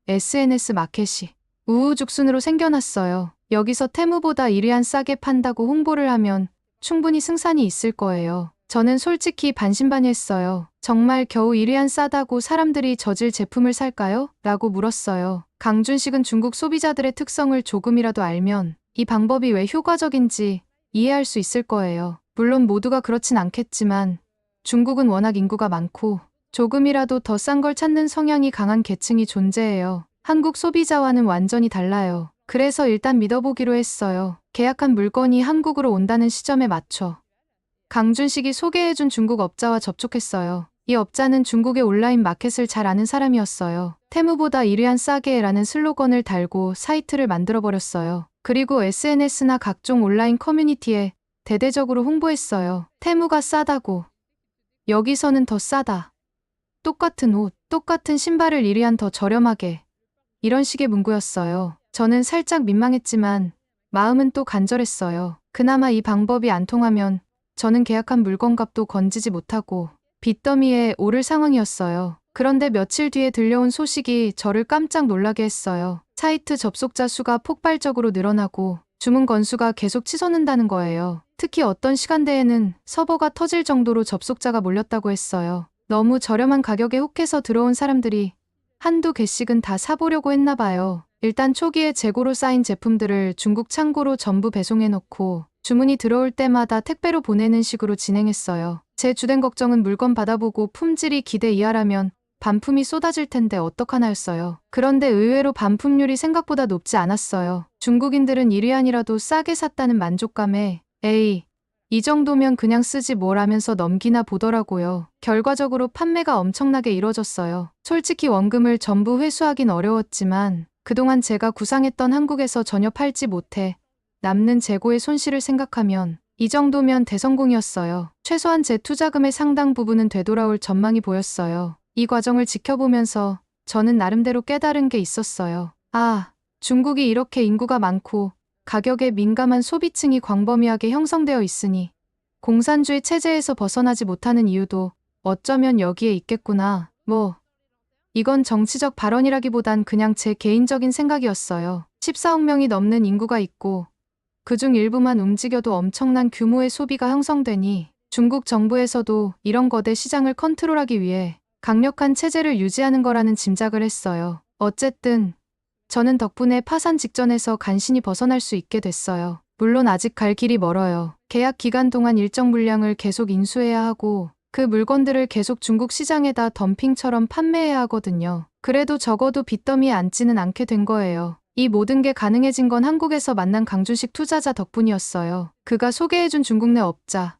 Speaker 1: SNS 마켓이 우후죽순으로 생겨났어요. 여기서 테무보다 1위안 싸게 판다고 홍보를 하면 충분히 승산이 있을 거예요. 저는 솔직히 반신반의했어요. 정말 겨우 1위안 싸다고 사람들이 저질 제품을 살까요? 라고 물었어요. 강준식은 중국 소비자들의 특성을 조금이라도 알면 이 방법이 왜 효과적인지 이해할 수 있을 거예요. 물론 모두가 그렇진 않겠지만 중국은 워낙 인구가 많고 조금이라도 더 싼 걸 찾는 성향이 강한 계층이 존재해요. 한국 소비자와는 완전히 달라요. 그래서 일단 믿어보기로 했어요. 계약한 물건이 한국으로 온다는 시점에 맞춰 강준식이 소개해준 중국 업자와 접촉했어요. 이 업자는 중국의 온라인 마켓을 잘 아는 사람이었어요. 테무보다 1위안 싸게 라는 슬로건을 달고 사이트를 만들어버렸어요. 그리고 SNS나 각종 온라인 커뮤니티에 대대적으로 홍보했어요. 테무가 싸다고. 여기서는 더 싸다. 똑같은 옷, 똑같은 신발을 1위안 더 저렴하게. 이런 식의 문구였어요. 저는 살짝 민망했지만 마음은 또 간절했어요. 그나마 이 방법이 안 통하면 저는 계약한 물건값도 건지지 못하고 빚더미에 오를 상황이었어요. 그런데 며칠 뒤에 들려온 소식이 저를 깜짝 놀라게 했어요. 사이트 접속자 수가 폭발적으로 늘어나고 주문 건수가 계속 치솟는다는 거예요. 특히 어떤 시간대에는 서버가 터질 정도로 접속자가 몰렸다고 했어요. 너무 저렴한 가격에 혹해서 들어온 사람들이 한두 개씩은 다 사보려고 했나 봐요. 일단 초기에 재고로 쌓인 제품들을 중국 창고로 전부 배송해놓고 주문이 들어올 때마다 택배로 보내는 식으로 진행했어요. 제 주된 걱정은 물건 받아보고 품질이 기대 이하라면 반품이 쏟아질 텐데 어떡하나였어요. 그런데 의외로 반품률이 생각보다 높지 않았어요. 중국인들은 1위안이라도 싸게 샀다는 만족감에 에이, 이 정도면 그냥 쓰지 뭘 하면서 넘기나 보더라고요. 결과적으로 판매가 엄청나게 이뤄졌어요. 솔직히 원금을 전부 회수하긴 어려웠지만 그동안 제가 구상했던 한국에서 전혀 팔지 못해 남는 재고의 손실을 생각하면 이 정도면 대성공이었어요. 최소한 제 투자금의 상당 부분은 되돌아올 전망이 보였어요. 이 과정을 지켜보면서 저는 나름대로 깨달은 게 있었어요. 아, 중국이 이렇게 인구가 많고 가격에 민감한 소비층이 광범위하게 형성되어 있으니 공산주의 체제에서 벗어나지 못하는 이유도 어쩌면 여기에 있겠구나. 이건 정치적 발언이라기보단 그냥 제 개인적인 생각이었어요. 14억 명이 넘는 인구가 있고 그중 일부만 움직여도 엄청난 규모의 소비가 형성되니 중국 정부에서도 이런 거대 시장을 컨트롤하기 위해 강력한 체제를 유지하는 거라는 짐작을 했어요. 어쨌든 저는 덕분에 파산 직전에서 간신히 벗어날 수 있게 됐어요. 물론 아직 갈 길이 멀어요. 계약 기간 동안 일정 물량을 계속 인수해야 하고 그 물건들을 계속 중국 시장에다 덤핑처럼 판매해야 하거든요. 그래도 적어도 빚더미에 앉지는 않게 된 거예요. 이 모든 게 가능해진 건 한국에서 만난 강준식 투자자 덕분이었어요. 그가 소개해준 중국 내 업자,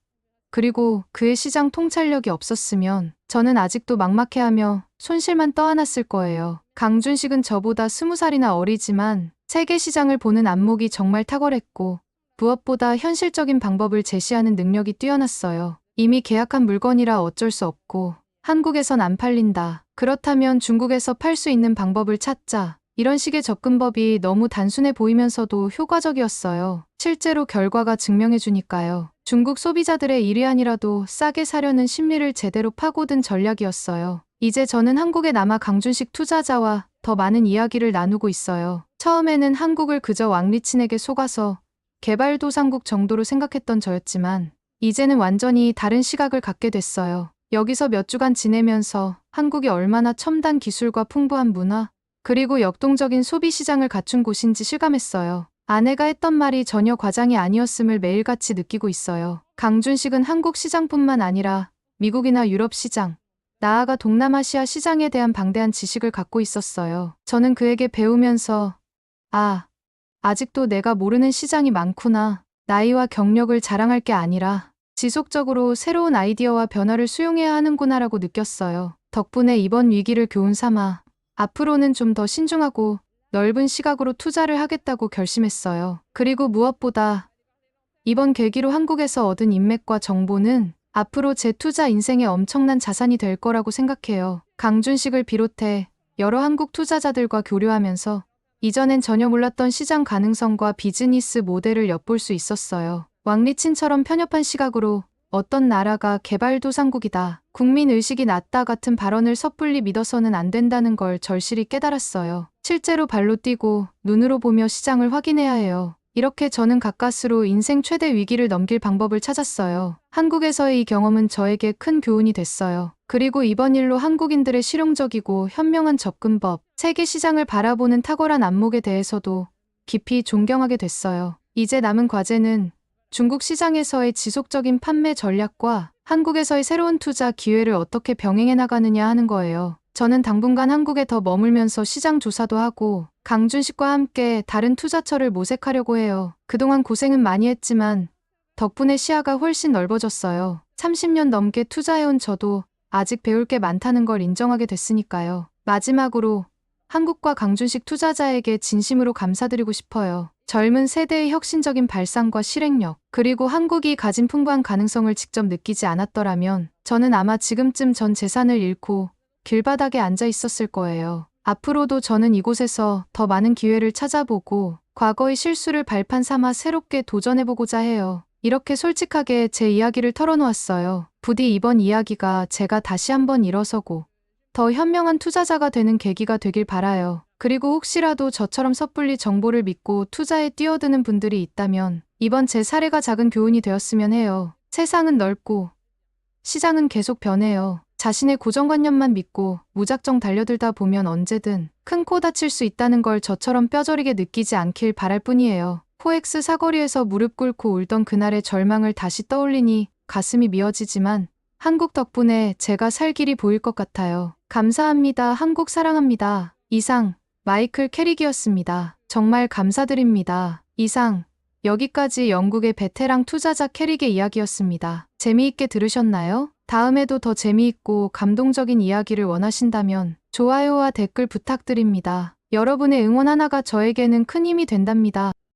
Speaker 1: 그리고 그의 시장 통찰력이 없었으면 저는 아직도 막막해하며 손실만 떠안았을 거예요. 강준식은 저보다 20살이나 어리지만 세계 시장을 보는 안목이 정말 탁월했고 무엇보다 현실적인 방법을 제시하는 능력이 뛰어났어요. 이미 계약한 물건이라 어쩔 수 없고 한국에선 안 팔린다. 그렇다면 중국에서 팔 수 있는 방법을 찾자. 이런 식의 접근법이 너무 단순해 보이면서도 효과적이었어요. 실제로 결과가 증명해주니까요. 중국 소비자들의 1위안이라도 싸게 사려는 심리를 제대로 파고든 전략이었어요. 이제 저는 한국에 남아 강준식 투자자와 더 많은 이야기를 나누고 있어요. 처음에는 한국을 그저 왕리친에게 속아서 개발도상국 정도로 생각했던 저였지만 이제는 완전히 다른 시각을 갖게 됐어요. 여기서 몇 주간 지내면서 한국이 얼마나 첨단 기술과 풍부한 문화, 그리고 역동적인 소비 시장을 갖춘 곳인지 실감했어요. 아내가 했던 말이 전혀 과장이 아니었음을 매일같이 느끼고 있어요. 강준식은 한국 시장뿐만 아니라 미국이나 유럽 시장, 나아가 동남아시아 시장에 대한 방대한 지식을 갖고 있었어요. 저는 그에게 배우면서 아직도 내가 모르는 시장이 많구나. 나이와 경력을 자랑할 게 아니라 지속적으로 새로운 아이디어와 변화를 수용해야 하는구나라고 느꼈어요. 덕분에 이번 위기를 교훈 삼아 앞으로는 좀 더 신중하고 넓은 시각으로 투자를 하겠다고 결심했어요. 그리고 무엇보다 이번 계기로 한국에서 얻은 인맥과 정보는 앞으로 제 투자 인생의 엄청난 자산이 될 거라고 생각해요. 강준식을 비롯해 여러 한국 투자자들과 교류하면서 이전엔 전혀 몰랐던 시장 가능성과 비즈니스 모델을 엿볼 수 있었어요. 왕리친처럼 편협한 시각으로 어떤 나라가 개발도상국이다, 국민의식이 낮다 같은 발언을 섣불리 믿어서는 안 된다는 걸 절실히 깨달았어요. 실제로 발로 뛰고 눈으로 보며 시장을 확인해야 해요. 이렇게 저는 가까스로 인생 최대 위기를 넘길 방법을 찾았어요. 한국에서의 이 경험은 저에게 큰 교훈이 됐어요. 그리고 이번 일로 한국인들의 실용적이고 현명한 접근법, 세계 시장을 바라보는 탁월한 안목에 대해서도 깊이 존경하게 됐어요. 이제 남은 과제는 중국 시장에서의 지속적인 판매 전략과 한국에서의 새로운 투자 기회를 어떻게 병행해 나가느냐 하는 거예요. 저는 당분간 한국에 더 머물면서 시장 조사도 하고 강준식과 함께 다른 투자처를 모색하려고 해요. 그동안 고생은 많이 했지만 덕분에 시야가 훨씬 넓어졌어요. 30년 넘게 투자해온 저도 아직 배울 게 많다는 걸 인정하게 됐으니까요. 마지막으로 한국과 강준식 투자자에게 진심으로 감사드리고 싶어요. 젊은 세대의 혁신적인 발상과 실행력, 그리고 한국이 가진 풍부한 가능성을 직접 느끼지 않았더라면 저는 아마 지금쯤 전 재산을 잃고 길바닥에 앉아 있었을 거예요. 앞으로도 저는 이곳에서 더 많은 기회를 찾아보고 과거의 실수를 발판 삼아 새롭게 도전해보고자 해요. 이렇게 솔직하게 제 이야기를 털어놓았어요. 부디 이번 이야기가 제가 다시 한번 일어서고 더 현명한 투자자가 되는 계기가 되길 바라요. 그리고 혹시라도 저처럼 섣불리 정보를 믿고 투자에 뛰어드는 분들이 있다면 이번 제 사례가 작은 교훈이 되었으면 해요. 세상은 넓고 시장은 계속 변해요. 자신의 고정관념만 믿고 무작정 달려들다 보면 언제든 큰 코 다칠 수 있다는 걸 저처럼 뼈저리게 느끼지 않길 바랄 뿐이에요. 포엑스 사거리에서 무릎 꿇고 울던 그날의 절망을 다시 떠올리니 가슴이 미어지지만 한국 덕분에 제가 살 길이 보일 것 같아요. 감사합니다. 한국 사랑합니다. 이상 마이클 캐릭이었습니다. 정말 감사드립니다. 이상 여기까지 영국의 베테랑 투자자 캐릭의 이야기였습니다. 재미있게 들으셨나요? 다음에도 더 재미있고 감동적인 이야기를 원하신다면 좋아요와 댓글 부탁드립니다. 여러분의 응원 하나가 저에게는 큰 힘이 된답니다.